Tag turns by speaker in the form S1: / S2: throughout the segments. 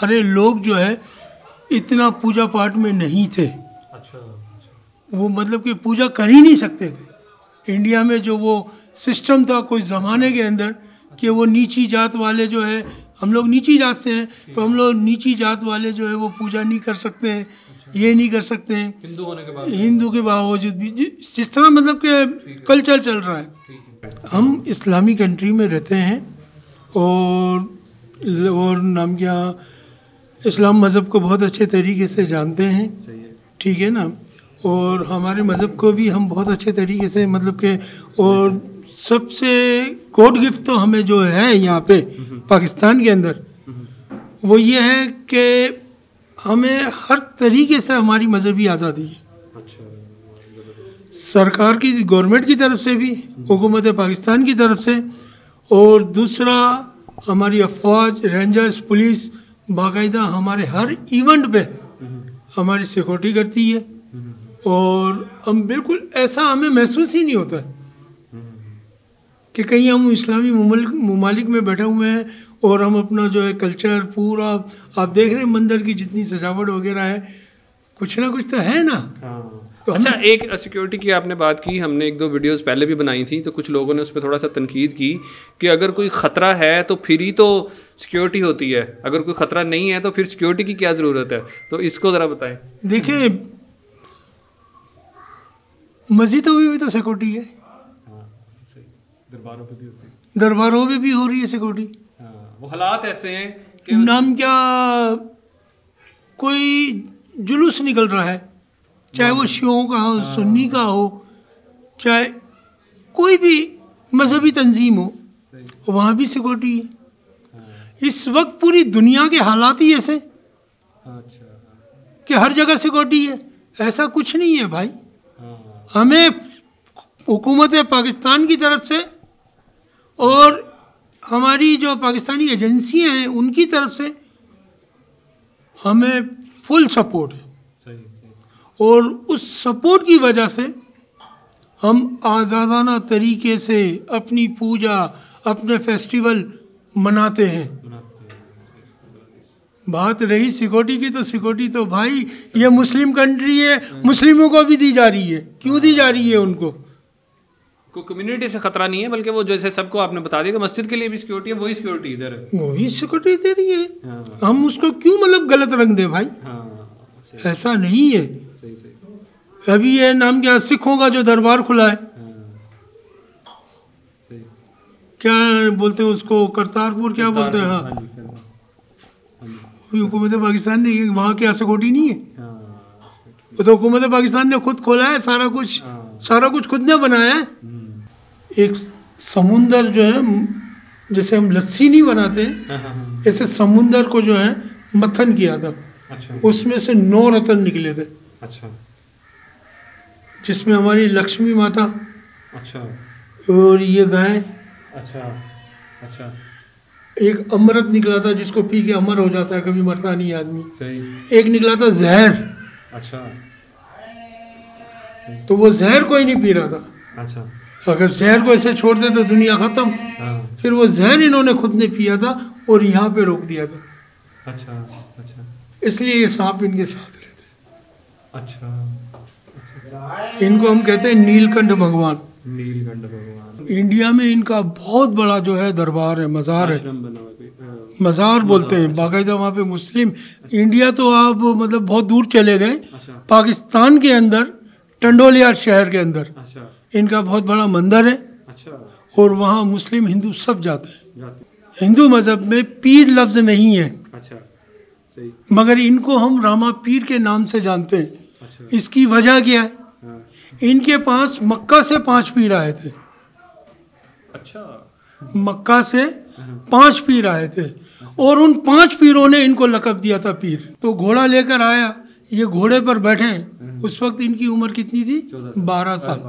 S1: हमारे लोग जो है इतना पूजा पाठ में नहीं थे। वो मतलब कि पूजा कर ही नहीं सकते थे। इंडिया में जो वो सिस्टम था कोई ज़माने के अंदर कि वो नीची जात वाले जो है, हम लोग नीची जात से हैं तो हम लोग नीची जात वाले जो है वो पूजा नहीं कर सकते हैं, ये नहीं कर सकते हैं
S2: हिंदू होने के बाद,
S1: हिंदू के बावजूद भी जिस तरह मतलब कि कल्चर चल रहा है। हम इस्लामी कंट्री में रहते हैं और नाम क्या, इस्लाम मज़हब को बहुत अच्छे तरीके से जानते हैं, ठीक है ना। और हमारे मज़हब को भी हम बहुत अच्छे तरीके से मतलब कि, और सबसे गॉड गिफ्ट तो हमें जो है यहाँ पे पाकिस्तान के अंदर वो ये है कि हमें हर तरीके से हमारी मजहबी आज़ादी है। सरकार की, गवर्नमेंट की तरफ से भी, हुकूमत पाकिस्तान की तरफ से, और दूसरा हमारी अफवाज, रेंजर्स, पुलिस बाकायदा हमारे हर इवेंट पे हमारी सिक्योरिटी करती है। और हम बिल्कुल ऐसा हमें महसूस ही नहीं होता है कि कहीं हम इस्लामी ममालिक में बैठे हुए हैं और हम अपना जो है कल्चर पूरा, आप देख रहे हैं मंदिर की जितनी सजावट वगैरह है, कुछ ना कुछ तो है ना।
S2: तो अच्छा, एक सिक्योरिटी की आपने बात की, हमने एक दो वीडियोस पहले भी बनाई थी, तो कुछ लोगों ने उस पर थोड़ा सा तनकीद की कि अगर कोई ख़तरा है तो फिर ही तो सिक्योरिटी होती है, अगर कोई ख़तरा नहीं है तो फिर सिक्योरिटी की क्या ज़रूरत है, तो इसको ज़रा बताएं।
S1: देखिए, मस्जिदों में भी तो सिक्योरिटी है,
S2: दरबारों पे भी होती है,
S1: दरबारों में भी हो रही है सिक्योरिटी।
S2: वो हालात ऐसे हैं कि
S1: नाम क्या, कोई जुलूस निकल रहा है, चाहे वो शियों का हो, सुन्नी का हो, चाहे कोई भी मजहबी तंजीम हो, वहाँ भी सिक्योरिटी है। इस वक्त पूरी दुनिया के हालात ही ऐसे कि हर जगह सिक्योरिटी है, ऐसा कुछ नहीं है भाई। हमें हुकूमत पाकिस्तान की तरफ से और हमारी जो पाकिस्तानी एजेंसियां हैं उनकी तरफ से हमें फुल सपोर्ट है, और उस सपोर्ट की वजह से हम आज़ादाना तरीके से अपनी पूजा, अपने फेस्टिवल मनाते हैं। बात रही सिक्योरिटी की, तो सिक्योरिटी तो भाई ये मुस्लिम कंट्री है, मुस्लिमों को भी दी जा रही है। क्यों दी जा रही है उनको?
S2: कोई कम्युनिटी से खतरा नहीं है, बल्कि वो जैसे सबको आपने बता दिया कि मस्जिद के लिए भी सिक्योरिटी है, वही सिक्योरिटी इधर है,
S1: वही सिक्योरिटी दे रही है। हम उसको क्यों मतलब गलत रंग दे भाई? ऐसा नहीं है। अभी ये नाम क्या, सिखों का जो दरबार खुला है, क्या बोलते हैं उसको, करतारपुर क्या बोलते हैं, हाँ, हुकूमत पाकिस्तान ने, वहाँ क्या सिक्योरिटी नहीं है? वो तो हुकूमत पाकिस्तान ने खुद खोला है, सारा कुछ खुद ने बनाया है। एक समुंदर जो है, जैसे हम लस्सी नहीं बनाते, ऐसे समुंदर को जो है मथन किया था। उसमें से 9 रत्न निकले थे। जिसमें हमारी लक्ष्मी माता, और ये गाय, एक अमृत निकला था जिसको पी के अमर हो जाता है, कभी मरता नहीं आदमी। एक निकला था जहर, तो वो जहर कोई नहीं पी रहा था। अगर जहर को ऐसे छोड़ दे तो दुनिया खत्म। फिर वो जहर इन्होंने खुद ने पिया था और यहाँ पे रोक दिया था। इसलिए ये सांप इनके साथ रहते हैं। इनको हम कहते हैं नीलकंठ भगवान। इंडिया में इनका बहुत बड़ा जो है दरबार है, मज़ार है, मज़ार बोलते हैं बाकायदा वहाँ पे मुस्लिम। इंडिया तो आप मतलब बहुत दूर चले गए, पाकिस्तान के अंदर टंडोलिया शहर के अंदर इनका बहुत बड़ा मंदिर है, और वहाँ मुस्लिम हिंदू सब जाते हैं। हिंदू मज़हब में पीर लफ्ज़ नहीं है, मगर इनको हम रामा पीर के नाम से जानते हैं। इसकी वजह क्या है? इनके पास मक्का से 5 पीर आए थे। मक्का से 5 पीर आए थे, और उन 5 पीरों ने इनको लक़ब दिया था पीर। तो घोड़ा लेकर आया, ये घोड़े पर बैठे, उस वक्त इनकी उम्र कितनी थी? 12 साल,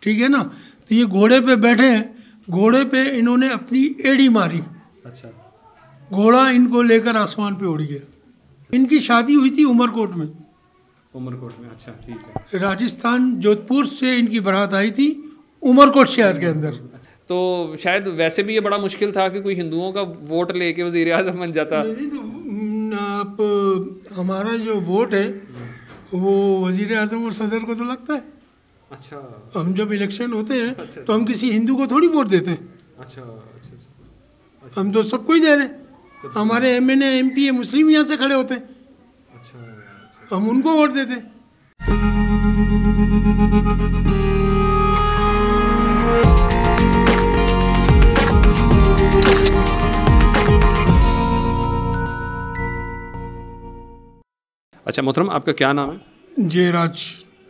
S1: ठीक है ना। तो ये घोड़े पे बैठे हैं, घोड़े पे इन्होंने अपनी एड़ी मारी, घोड़ा इनको लेकर आसमान पे उड़ गया। इनकी शादी हुई थी उमरकोट में। अच्छा, ठीक है। राजस्थान जोधपुर से इनकी बारात आई थी उमरकोट शहर के अंदर।
S2: तो शायद वैसे भी ये बड़ा मुश्किल था कि कोई हिंदुओं का वोट लेके वज़ीर आज़म बन जाता।
S1: आप हमारा जो वोट है वो वजीर आजम और सदर को तो लगता है।
S2: अच्छा।
S1: हम जब इलेक्शन होते हैं तो हम किसी हिंदू को थोड़ी वोट देते हैं।
S2: अच्छा।
S1: हम तो सबको ही दे रहे हैं। हमारे MNA MP मुस्लिम यहाँ से खड़े होते हैं। अच्छा। हम उनको वोट देते हैं।
S2: अच्छा मोहतरम, आपका क्या नाम है?
S1: जयराज।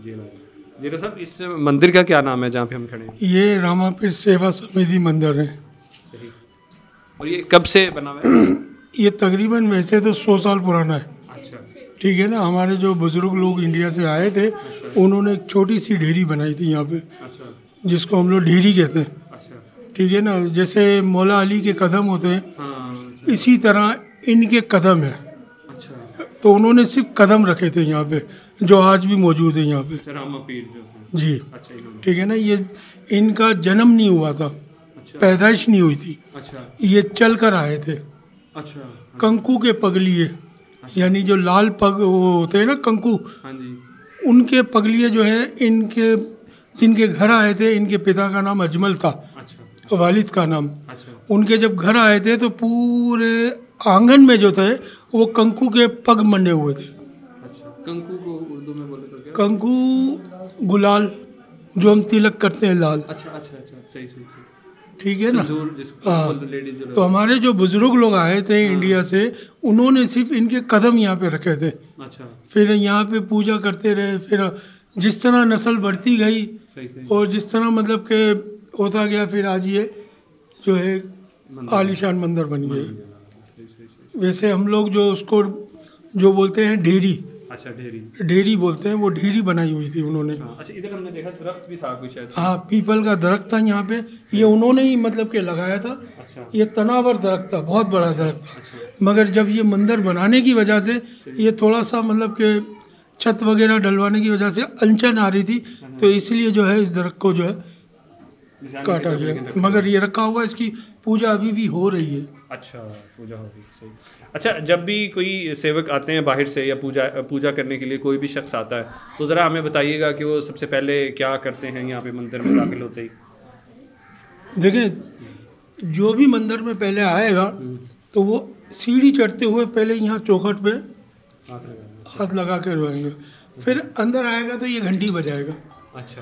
S2: जयराज साहब, इस मंदिर का क्या नाम है जहाँ पे हम खड़े हैं?
S1: ये रामापीर सेवा समिति मंदिर है।
S2: सही। और ये कब से बना हुआ है?
S1: ये तकरीबन वैसे तो 100 साल पुराना है।
S2: अच्छा।
S1: ठीक है ना। हमारे जो बुजुर्ग लोग इंडिया से आए थे, उन्होंने एक छोटी सी ढेरी बनाई थी यहाँ पे। अच्छा। जिसको हम लोग ढेरी कहते हैं। अच्छा। ठीक है ना। जैसे मौला अली के कदम होते हैं, अच्छा। इसी तरह इनके कदम है। तो उन्होंने सिर्फ कदम रखे थे यहाँ पे, जो आज भी मौजूद है यहाँ पे।
S2: रामापीर जो
S1: जी। अच्छा। ठीक है ना। ये इनका जन्म नहीं हुआ था। अच्छा। पैदाइश नहीं हुई थी। अच्छा। ये चल कर आए थे। अच्छा। कंकु के पगलिए। अच्छा। यानी जो लाल पग वो होते हैं ना, कंकु। हाँ जी। उनके पगलिए जो है इनके, जिनके घर आए थे, इनके पिता का नाम अजमल था। अच्छा। वालिद का नाम। अच्छा। उनके जब घर आए थे तो पूरे आंगन में जो थे वो कंकु के पग मंडे हुए थे।
S2: अच्छा। कंकु को उर्दू में बोले तो क्या?
S1: कंकु गुलाल, जो हम तिलक करते हैं, लाल।
S2: अच्छा अच्छा अच्छा, सही सही सही।
S1: ठीक है ना। हाँ। तो हमारे जो बुजुर्ग लोग आए थे इंडिया से, उन्होंने सिर्फ इनके कदम यहाँ पे रखे थे। अच्छा। फिर यहाँ पे पूजा करते रहे। फिर जिस तरह नस्ल बढ़ती गई और जिस तरह मतलब के होता गया, फिर आज ये जो है आलीशान मंदिर बन गए। वैसे हम लोग जो उसको जो बोलते हैं ढेरी। अच्छा। ढेरी बोलते हैं। वो ढेरी बनाई हुई थी उन्होंने।
S2: अच्छा। इधर हमने देखा दरख्त भी था कोई शायद।
S1: हाँ, पीपल का दरख्त था यहाँ पे। ये उन्होंने ही मतलब के लगाया था। अच्छा। ये तनावर दरख्त था, बहुत बड़ा दरख्त था। अच्छा। मगर जब ये मंदिर बनाने की वजह से ये थोड़ा सा मतलब के छत वगैरह डलवाने की वजह से अनचन आ रही थी, तो इसलिए जो है इस दरख्त को जो है काटा गया। मगर ये रखा हुआ, इसकी पूजा अभी भी हो रही है। अच्छा,
S2: पूजा हो रही है। सही। अच्छा, जब भी कोई सेवक आते हैं बाहर से या पूजा करने के लिए कोई भी शख्स आता है, तो ज़रा हमें बताइएगा कि वो सबसे पहले क्या करते हैं यहाँ पे मंदिर में दाखिल होते ही?
S1: देखें, जो भी मंदिर में पहले आएगा तो वो सीढ़ी चढ़ते हुए पहले यहाँ चौखट पे हाथ लगा के रहेंगे। फिर अंदर आएगा तो ये घंटी बजाएगा। अच्छा।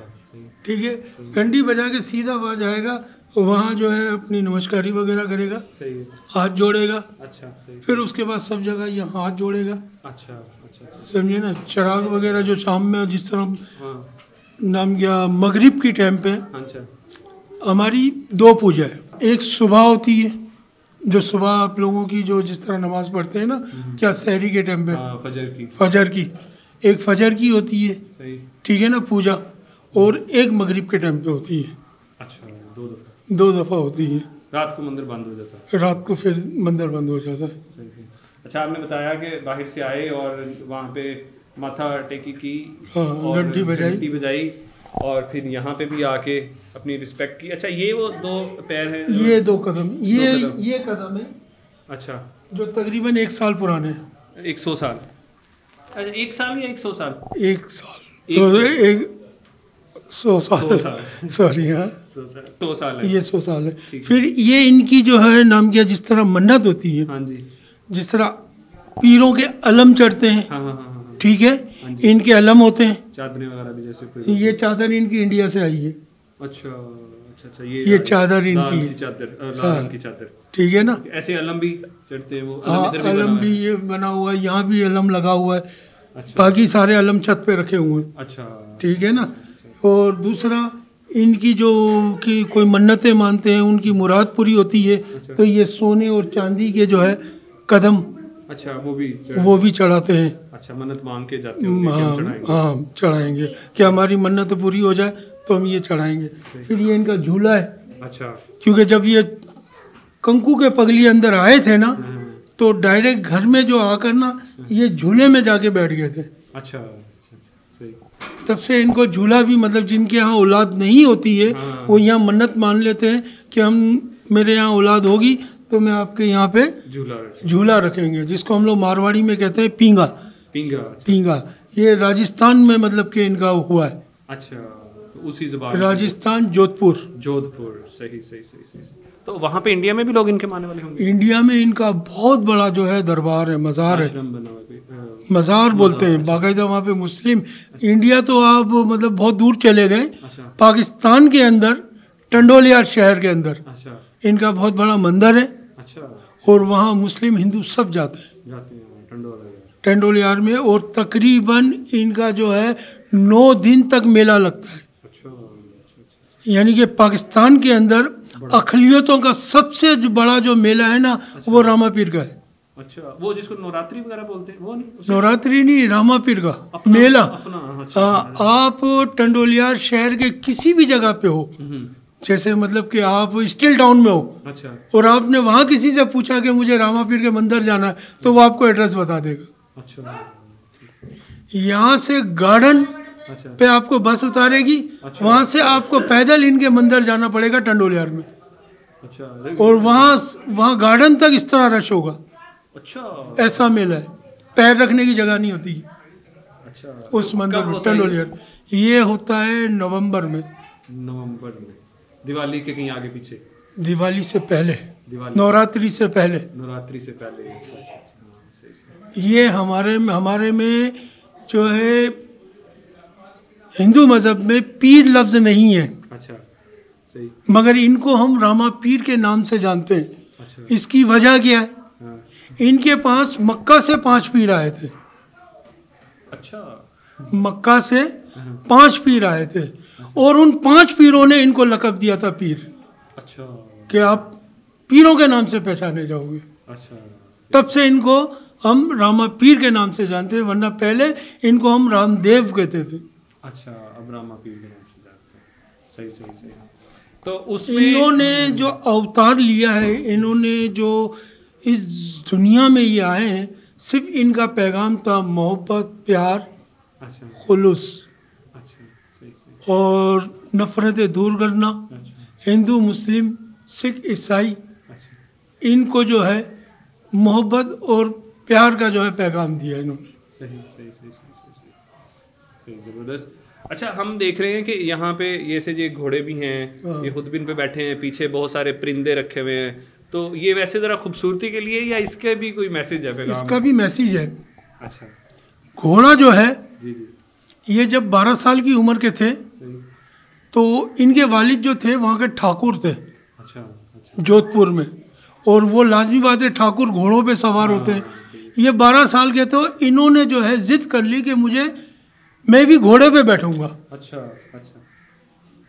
S1: ठीक है। घंटी बजा के सीधा वहाँ जाएगा, वहाँ जो है अपनी नमस्कारी वगैरह करेगा। सही है। हाथ जोड़ेगा। अच्छा। सही। फिर उसके बाद सब जगह यहाँ हाथ जोड़ेगा। अच्छा अच्छा। समझे ना। चिराग वगैरह जो शाम में जिस तरह नाम क्या मगरिब की टाइम पे। अच्छा। हमारी 2 पूजा है। एक सुबह होती है, जो सुबह आप लोगों की जो जिस तरह नमाज पढ़ते हैं ना, क्या सहरी के टाइम पे, फजर की एक फजर की होती है। ठीक है ना पूजा। और एक मगरिब के टाइम पे होती है। अच्छा। 2 दफ़ा होती है।
S2: रात को मंदिर बंद हो जाता है।
S1: रात को फिर मंदिर बंद हो जाता है।
S2: अच्छा, आपने बताया कि बाहर से आए और वहाँ पे माथा टेकी की।
S1: हाँ, घंटी
S2: बजाई और फिर यहाँ पे भी आके अपनी रिस्पेक्ट की। अच्छा, ये वो 2 पैर हैं,
S1: ये 2 कदम, ये कदम है।
S2: अच्छा।
S1: जो तकरीबन 1 साल पुराने हैं।
S2: 100 साल। अच्छा, 1 साल या 100 साल?
S1: 1 साल। 100 साल। सॉरी। हाँ,
S2: 100 साल है।
S1: ये 100 साल है। फिर ये इनकी जो है नाम क्या, जिस तरह मन्नत होती है। हाँ जी। जिस तरह पीरों के अलम चढ़ते हैं। हाँ हाँ हाँ। ठीक है। इनके अलम होते हैं, चादरें वगैरह भी। जैसे ये चादर इनकी इंडिया से आई है। अच्छा अच्छा अच्छा। ये चादर इनकी है, लाल की चादर। ठीक है ना।
S2: ऐसे अलम भी चढ़ते हैं वो।
S1: हाँ, अलम भी ये बना हुआ है, यहाँ भी अलम लगा हुआ है। अच्छा। बाकी सारे अलम छत पे रखे हुए हैं। अच्छा। ठीक है ना। और दूसरा, इनकी जो कि कोई मन्नतें मानते हैं, उनकी मुराद पूरी होती है। अच्छा। तो ये सोने और चांदी के जो है कदम। अच्छा। वो भी चढ़ाते हैं। अच्छा, मन्नत मांग के जाते हैं। हाँ, चढ़ाएंगे कि हमारी मन्नत पूरी हो जाए तो हम ये चढ़ाएंगे। फिर ये इनका झूला है। अच्छा। क्योंकि जब ये कंकु के पगली अंदर आए थे ना, तो डायरेक्ट घर में जो आकर ना ये झूले में जाके बैठ गए थे। अच्छा। तब से इनको झूला भी, मतलब जिनके यहाँ औलाद नहीं होती है, वो यहाँ मन्नत मान लेते हैं कि हम मेरे यहाँ औलाद होगी तो मैं आपके यहाँ पे झूला रखेंगे, जिसको हम लोग मारवाड़ी में कहते हैं पींगा। पींगा ये राजस्थान में मतलब कि इनका हुआ है।
S2: अच्छा, तो उसी ज़बान
S1: राजस्थान, जोधपुर।
S2: सही। तो वहाँ पे इंडिया में भी लोग इनके मानने वाले होंगे?
S1: इंडिया में इनका बहुत बड़ा जो है दरबार है, मज़ार है, मज़ार बोलते हैं बाकायदा वहाँ पे मुस्लिम। इंडिया तो आप मतलब बहुत दूर चले गए। पाकिस्तान के अंदर टंडोलियार शहर के अंदर इनका बहुत बड़ा मंदिर है। और वहाँ मुस्लिम हिंदू सब जाते हैं टंडोलियार में। और तकरीबन इनका जो है 9 दिन तक मेला लगता है। यानी कि पाकिस्तान के अंदर अक़लियतों का सबसे बड़ा जो मेला है ना, वो रामा पीर का है।
S2: अच्छा, वो जिसको नवरात्रि वगैरह बोलते हैं वो नहीं?
S1: नवरात्रि नहीं, रामा पीर का मेला। आप टंडोलियार शहर के किसी भी जगह पे हो, जैसे मतलब कि आप स्टील टाउन में हो,
S2: अच्छा, और
S1: आपने वहाँ किसी से पूछा कि मुझे रामा पीर के मंदिर जाना है, तो वो आपको एड्रेस बता देगा।
S2: अच्छा,
S1: यहाँ से गार्डन पे आपको बस उतारेगी। वहाँ से आपको पैदल इनके मंदिर जाना पड़ेगा टंडोलियार में। और वहाँ गार्डन तक इस तरह रश होगा।
S2: अच्छा,
S1: ऐसा मेला है, पैर रखने की जगह नहीं होती।
S2: अच्छा,
S1: उस मंदिर में टंडोलियार। ये होता है नवंबर में।
S2: दिवाली के कहीं आगे पीछे?
S1: दिवाली से पहले, नवरात्रि से पहले। ये हमारे में जो है हिंदू मजहब में पीर लफ्ज नहीं है।
S2: अच्छा, सही।
S1: मगर इनको हम रामा पीर के नाम से जानते हैं। अच्छा। इसकी वजह क्या है? इनके पास मक्का से 5 पीर आए थे।
S2: अच्छा,
S1: मक्का से 5 पीर आए थे और उन 5 पीरों ने इनको लक़ब दिया था पीर।
S2: अच्छा,
S1: कि आप पीरों के नाम से पहचाने जाओगे। अच्छा, तब से इनको हम रामा पीर के नाम से जानते हैं, वरना पहले इनको हम रामदेव कहते थे।
S2: अच्छा, अब रामा पीर के नाम से जानते हैं। सही। तो उसमें
S1: इन्होंने जो अवतार लिया है, इन्होंने जो इस दुनिया में ये आए हैं, सिर्फ इनका पैगाम था मोहब्बत, प्यार, खुलूस और नफ़रतें दूर करना। हिंदू, मुस्लिम, सिख, ईसाई, इनको जो है मोहब्बत और प्यार का जो है पैगाम दिया इन्होंने।
S2: सही, ज़बरदस्त। अच्छा, हम देख रहे हैं कि यहाँ पे ये से ये घोड़े भी हैं, ये खुतबिन पे बैठे हैं, पीछे बहुत सारे परिंदे रखे हुए हैं। तो ये वैसे ज़रा खूबसूरती के लिए या इसके भी कोई मैसेज है?
S1: इसका भी मैसेज है।
S2: अच्छा,
S1: घोड़ा जो है ये जब 12 साल की उम्र के थे तो इनके वालिद जो थे वहाँ के ठाकुर थे। अच्छा, जोधपुर में। और वो लाजमी बात है, ठाकुर घोड़ों पे सवार होते हैं। ये 12 साल के तो इन्होंने जो है जिद कर ली कि मैं भी घोड़े पे बैठूंगा। अच्छा।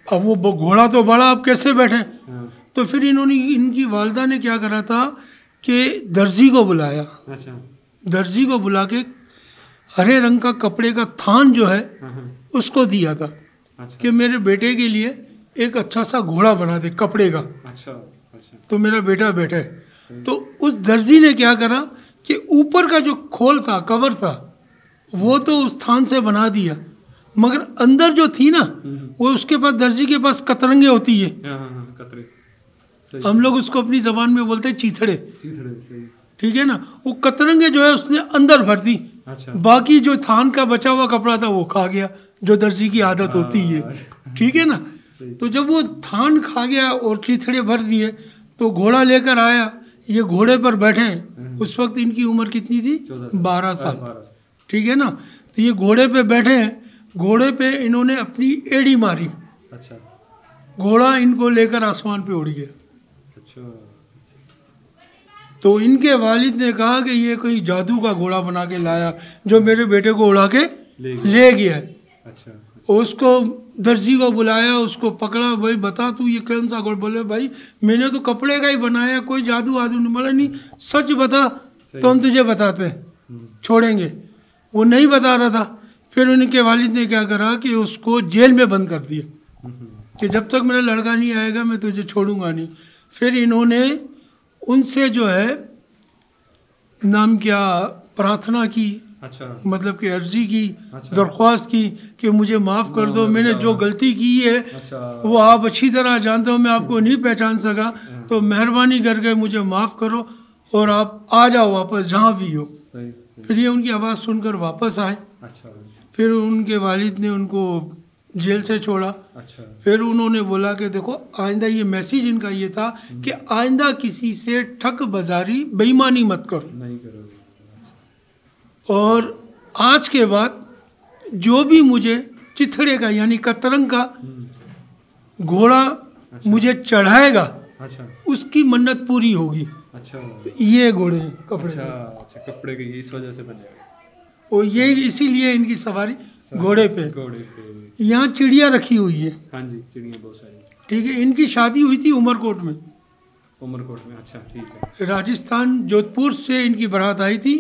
S1: अब वो घोड़ा तो बड़ा, अब कैसे बैठे? तो फिर इनकी वालदा ने क्या करा था कि दर्जी को बुलाया। अच्छा। दर्जी को बुला के हरे रंग का कपड़े का थान जो है उसको दिया था। अच्छा। कि मेरे बेटे के लिए एक अच्छा सा घोड़ा बना दे कपड़े का। अच्छा। तो मेरा बेटा बैठे। तो उस दर्जी ने क्या करा कि ऊपर का जो खोल था, कवर था, वो तो उस थान से बना दिया, मगर अंदर जो थी ना, वो उसके पास, दर्जी के पास कतरंगे होती है। हम लोग उसको अपनी जबान में बोलते हैं चीथड़े। ठीक है ना? वो कतरंगे जो है उसने अंदर भर दी। अच्छा। बाकी जो थान का बचा हुआ कपड़ा था वो खा गया, जो दर्जी की आदत होती है। ठीक है ना? तो जब वो थान खा गया और चीथड़े भर दिए तो घोड़ा लेकर आया। ये घोड़े पर बैठे। उस वक्त इनकी उम्र कितनी थी? 12 साल। ठीक है ना? तो ये घोड़े पे बैठे हैं। घोड़े पे इन्होंने अपनी एड़ी मारी। अच्छा। घोड़ा इनको लेकर आसमान पे उड़ गया। अच्छा। तो इनके वालिद ने कहा कि ये कोई जादू का घोड़ा बना के लाया जो मेरे बेटे को उड़ा के ले गया है। अच्छा। उसको दर्जी को बुलाया, उसको पकड़ा, भाई बता तू ये कौन सा घोड़ा? बोले भाई मैंने तो कपड़े का ही बनाया, कोई जादू वादू नहीं। बोला नहीं, सच बता तो हम तुझे बताते हैं, छोड़ेंगे। वो नहीं बता रहा था। फिर उनके वालिद ने क्या करा कि उसको जेल में बंद कर दिया कि जब तक मेरा लड़का नहीं आएगा मैं तुझे छोड़ूंगा नहीं। फिर इन्होंने उनसे जो है नाम क्या प्रार्थना की,
S2: अच्छा।
S1: मतलब कि अर्जी की, दरख्वास्त की कि मुझे माफ़ कर दो, मैंने जो गलती की है वो आप अच्छी तरह जानते हो, मैं आपको नहीं पहचान सका, तो मेहरबानी करके मुझे माफ़ करो और आप आ जाओ वापस जहाँ भी हो। फिर ये उनकी आवाज़ सुनकर वापस आए। फिर उनके वालिद ने उनको जेल से छोड़ा। फिर उन्होंने बोला कि देखो आइंदा, ये मैसेज इनका ये था कि आइंदा किसी से ठग बाजारी बेईमानी मत करो,
S2: नहीं करो।
S1: और आज के बाद जो भी मुझे चिथड़े का यानी कतरंग का घोड़ा मुझे चढ़ाएगा, उसकी मन्नत पूरी होगी। तो ये घोड़े कपड़े,
S2: कपड़े के इस वजह से बने,
S1: और ये इसीलिए इनकी सवारी घोड़े पे। यहाँ चिड़िया रखी हुई है।
S2: हाँ जी, चिड़िया बहुत सारी।
S1: ठीक है, इनकी शादी हुई थी उमरकोट में।
S2: उमरकोट में, अच्छा ठीक है।
S1: राजस्थान जोधपुर से इनकी बारात आई थी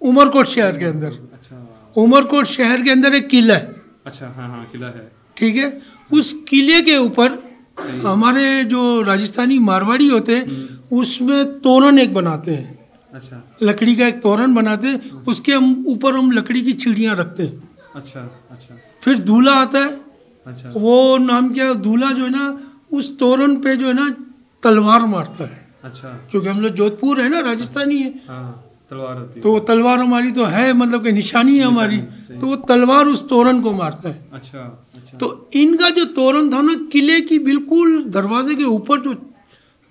S1: उमरकोट शहर के अंदर।
S2: अच्छा।
S1: उमरकोट शहर के अंदर एक किला है।
S2: अच्छा, हाँ हाँ, किला है।
S1: ठीक है, उस किले के ऊपर हमारे जो राजस्थानी मारवाड़ी होते हैं उसमें तोरण एक बनाते हैं।
S2: अच्छा।
S1: लकड़ी का एक तोरण बनाते हैं, उसके ऊपर हम लकड़ी की चिड़ियाँ रखते हैं।
S2: अच्छा अच्छा।
S1: फिर दूल्हा आता है।
S2: अच्छा।
S1: वो नाम क्या, दूल्हा जो है ना उस तोरण पे जो है ना तलवार मारता है।
S2: अच्छा।
S1: क्योंकि हम लोग जोधपुर है ना, राजस्थानी है।
S2: हाँ, तलवार होती है।
S1: तो तलवार हमारी तो है, मतलब कि निशानी है हमारी, तो वो तलवार उस तोरण को मारता है।
S2: अच्छा अच्छा।
S1: तो इनका जो तोरण था ना, किले की बिल्कुल दरवाजे के ऊपर जो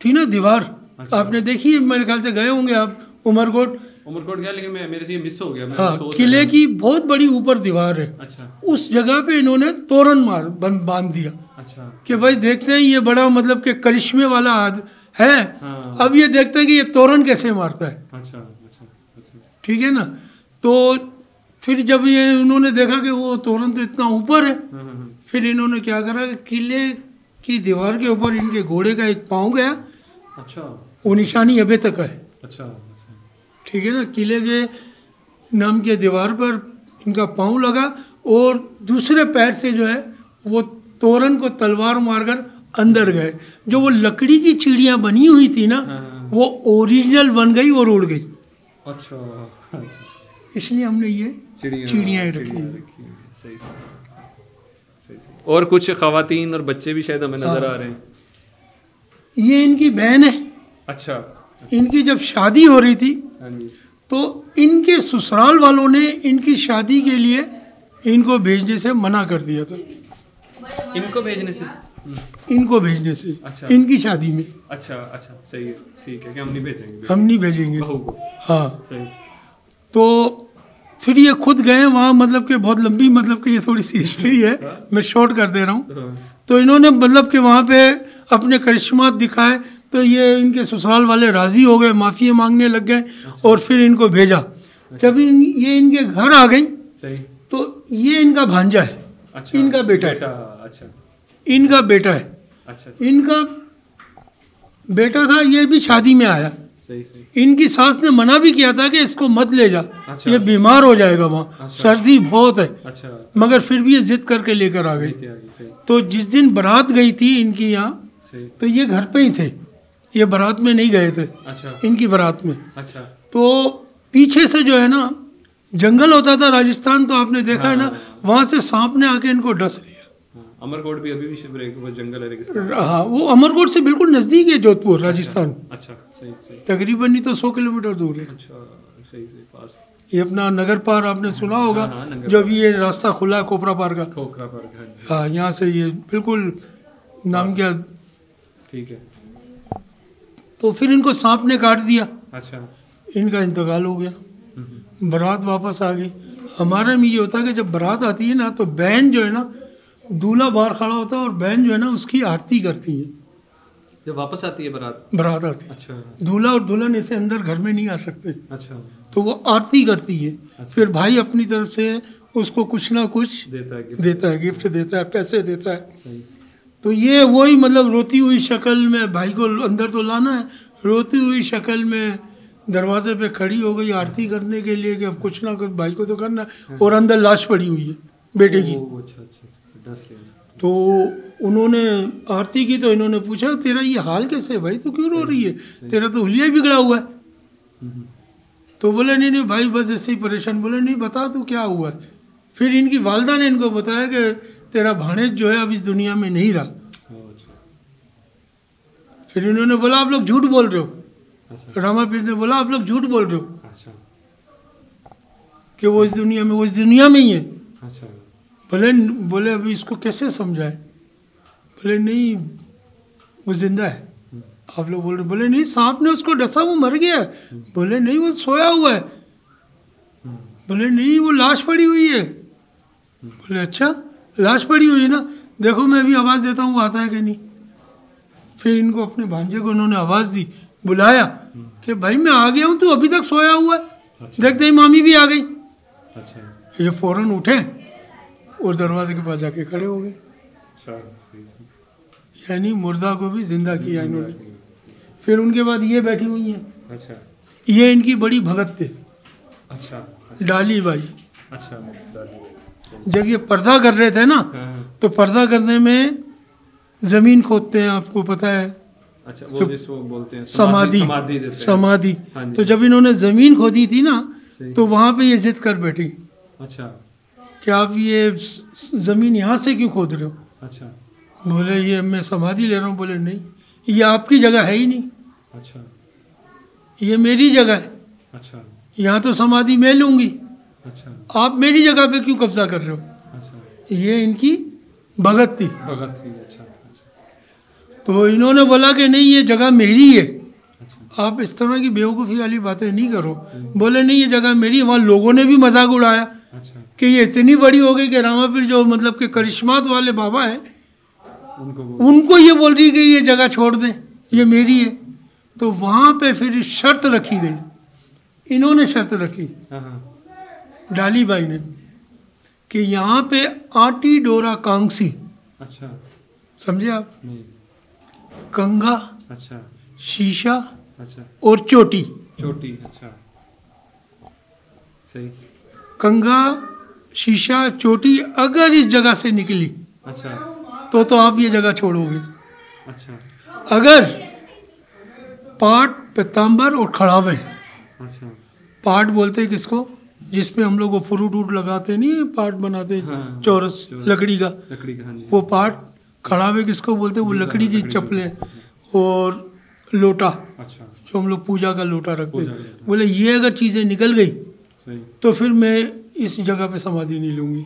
S1: थी ना दीवार, अच्छा। आपने देखी है, मेरे ख्याल से गए होंगे आप उमरकोट
S2: गया, लेकिन मेरे से ये मिस हो गया।
S1: हाँ, किले की बहुत बड़ी ऊपर दीवार है।
S2: अच्छा।
S1: उस जगह पे इन्होंने तोरण बांध दिया।
S2: अच्छा।
S1: कि भाई देखते हैं ये बड़ा मतलब के करिश्मे वाला है।
S2: हाँ।
S1: अब ये देखते हैं कि ये तोरण कैसे मारता है।
S2: अच्छा अच्छा अच्छा।
S1: ठीक है ना, तो फिर जब ये उन्होंने देखा कि वो तोरण तो इतना ऊपर है, फिर इन्होंने क्या करा कि किले की दीवार के ऊपर इनके घोड़े का एक पाँव गया।
S2: अच्छा।
S1: वो निशानी अभी तक है।
S2: अच्छा।
S1: ठीक है ना, किले के नाम के दीवार पर इनका पाँव लगा और दूसरे पैर से जो है वो तोरण को तलवार मारकर अंदर गए। जो वो लकड़ी की चिड़िया बनी हुई थी ना, वो ओरिजिनल बन गई और उड़ गई।
S2: अच्छा।
S1: इसलिए हमने ये चिड़ियाँ रखी।
S2: सही। और कुछ खवातीन और बच्चे भी शायद हमें नजर आ रहे हैं।
S1: ये इनकी बहन है।
S2: अच्छा।
S1: इनकी जब शादी हो रही थी तो इनके ससुराल वालों ने इनकी शादी के लिए इनको भेजने से मना कर दिया था।
S2: इनको भेजने से?
S1: इनको भेजने से।
S2: अच्छा।
S1: इनकी शादी में।
S2: अच्छा अच्छा, सही है, ठीक है कि हम नहीं भेजेंगे।
S1: हम नहीं भेजेंगे
S2: बहू को।
S1: हाँ।
S2: सही।
S1: तो फिर ये खुद गए वहाँ, मतलब कि बहुत लंबी, मतलब कि ये थोड़ी सी हिस्ट्री है, मैं शॉर्ट कर दे रहा हूँ। तो इन्होंने मतलब कि वहाँ पे अपने करिश्मात दिखाए, तो ये इनके ससुराल वाले राज़ी हो गए, माफ़ी मांगने लग गए। और फिर इनको भेजा। जब ये इनके घर आ गई तो ये इनका भांजा है। अच्छा। इनका बेटा है।
S2: अच्छा।
S1: इनका बेटा है।
S2: अच्छा।
S1: इनका बेटा था, ये भी शादी में आया।
S2: सही।
S1: इनकी सास ने मना भी किया था कि इसको मत ले जा। अच्छा। ये बीमार हो जाएगा वहाँ। अच्छा। सर्दी बहुत है। अच्छा। मगर फिर भी ये जिद करके लेकर आ गई। तो जिस दिन बारात गई थी इनकी यहाँ, तो ये घर पे ही थे, ये बारात में नहीं गए थे। अच्छा। इनकी बारात में। अच्छा। तो पीछे से जो है ना जंगल होता था राजस्थान, तो आपने देखा है ना, वहाँ से सांप ने आके इनको डस लिया।
S2: अमरकोट भी अभी भी वो जंगल है।
S1: हाँ, वो अमरकोट से बिल्कुल नज़दीक है जोधपुर, राजस्थान।
S2: अच्छा। सही।
S1: तकरीबन नहीं तो 100 किलोमीटर दूर है।
S2: अच्छा, सही पास।
S1: ये अपना नगर पार आपने सुना होगा। जब ये रास्ता खुला कोपरा पार का।
S2: कोपरा पार।
S1: हाँ, यहाँ से ये बिल्कुल नाम क्या।
S2: ठीक है।
S1: तो फिर इनको सांप ने काट दिया।
S2: अच्छा।
S1: इनका इंतकाल हो गया। बारात वापस आ गई। हमारे में ये होता है कि जब बारात आती है ना, तो बहन जो है ना, दूल्हा बाहर खड़ा होता है और बहन जो है ना उसकी आरती करती है।
S2: जब वापस आती है
S1: बारात आती है।
S2: अच्छा।
S1: दूल्हा और दुल्हन ऐसे अंदर घर में नहीं आ सकते।
S2: अच्छा।
S1: तो वो आरती करती है। अच्छा। फिर भाई अपनी तरफ से उसको कुछ ना कुछ देता है, गिफ्ट देता है, पैसे देता है। तो ये वही मतलब रोती हुई शक्ल में भाई को अंदर तो लाना है, रोती हुई शक्ल में दरवाजे पे खड़ी हो गई आरती करने के लिए कि अब कुछ ना कुछ भाई को तो करना है। और अंदर लाश पड़ी हुई है बेटे की। तो उन्होंने आरती की, तो इन्होंने पूछा तेरा ये हाल कैसे है भाई, तू क्यों रो रही है, तेरा तो हुलिया बिगड़ा हुआ है। तो बोले नहीं नहीं भाई बस ऐसे ही परेशान। बोले नहीं बता तू क्या हुआ है। फिर इनकी वालदा ने इनको बताया कि तेरा भाणेज जो है अब इस दुनिया में नहीं रहा। फिर इन्होंने बोला आप लोग झूठ बोल रहे हो। रामापीर ने बोला आप लोग झूठ बोल रहे हो कि वो इस दुनिया में ही है। बोले अभी इसको कैसे समझाए। बोले नहीं वो जिंदा है। आप लोग बोल रहे। बोले नहीं सांप ने उसको डसा वो मर गया है। बोले नहीं वो सोया हुआ है। बोले नहीं वो लाश पड़ी हुई है। बोले अच्छा लाश पड़ी हुई है ना, देखो मैं अभी आवाज़ देता हूँ वो आता है कि नहीं। फिर इनको अपने भांजे को उन्होंने आवाज़ दी, बुलाया कि भाई मैं आ गया हूँ, तू अभी तक सोया हुआ है। देखते ही मामी भी आ गई। ये फौरन उठे और दरवाजे के पास जाके खड़े हो गए। यानी मुर्दा को भी जिंदा किया इन्होंने। फिर उनके बाद ये बैठी हुई हैं। ये इनकी बड़ी भगत थे। डाली बाई। जब ये पर्दा कर रहे थे ना तो पर्दा करने में जमीन खोदते हैं, आपको पता है।
S2: वो जिसको बोलते हैं
S1: समाधि। तो जब इन्होंने जमीन खोदी थी ना तो वहां पे ये जिद कर बैठी कि आप ये जमीन यहाँ से क्यों खोद रहे हो। बोले ये मैं समाधि ले रहा हूँ। बोले नहीं ये आपकी जगह है ही नहीं, ये मेरी जगह है। यहाँ तो समाधि मैं लूंगी, आप मेरी जगह पे क्यों कब्जा कर रहे हो। ये इनकी भगत थी। तो इन्होंने बोला कि नहीं ये जगह मेरी है, आप इस तरह की बेवकूफ़ी वाली बातें नहीं करो। बोले नहीं ये जगह मेरी। वहाँ लोगों ने भी मजाक उड़ाया कि ये इतनी बड़ी हो गई कि रामापीर जो मतलब के करिश्मात वाले बाबा हैं उनको ये बोल रही कि ये जगह छोड़ दें, ये मेरी है। तो वहाँ पे फिर शर्त रखी गई, इन्होंने शर्त रखी डाली बाई ने कि यहाँ पे आटी डोरा कांगसी, समझे आप, कंगा, शीशा और चोटी।
S2: सही।
S1: कंगा शीशा चोटी अगर इस जगह से निकली तो आप ये जगह छोड़ोगे। अगर पाट पीताम्बर और खड़ावे, पाट बोलते हैं किसको, जिसपे हम लोग वो फ्रूट वूट लगाते नहीं, पाट बनाते चौरस लकड़ी का, वो पाट। खड़ावे किसको बोलते हैं, वो लकड़ी की चप्पलें और लोटा, जो हम लोग पूजा का लोटा रखते। बोले ये अगर चीज़ें निकल गई तो फिर मैं इस जगह पे समाधि नहीं लूँगी।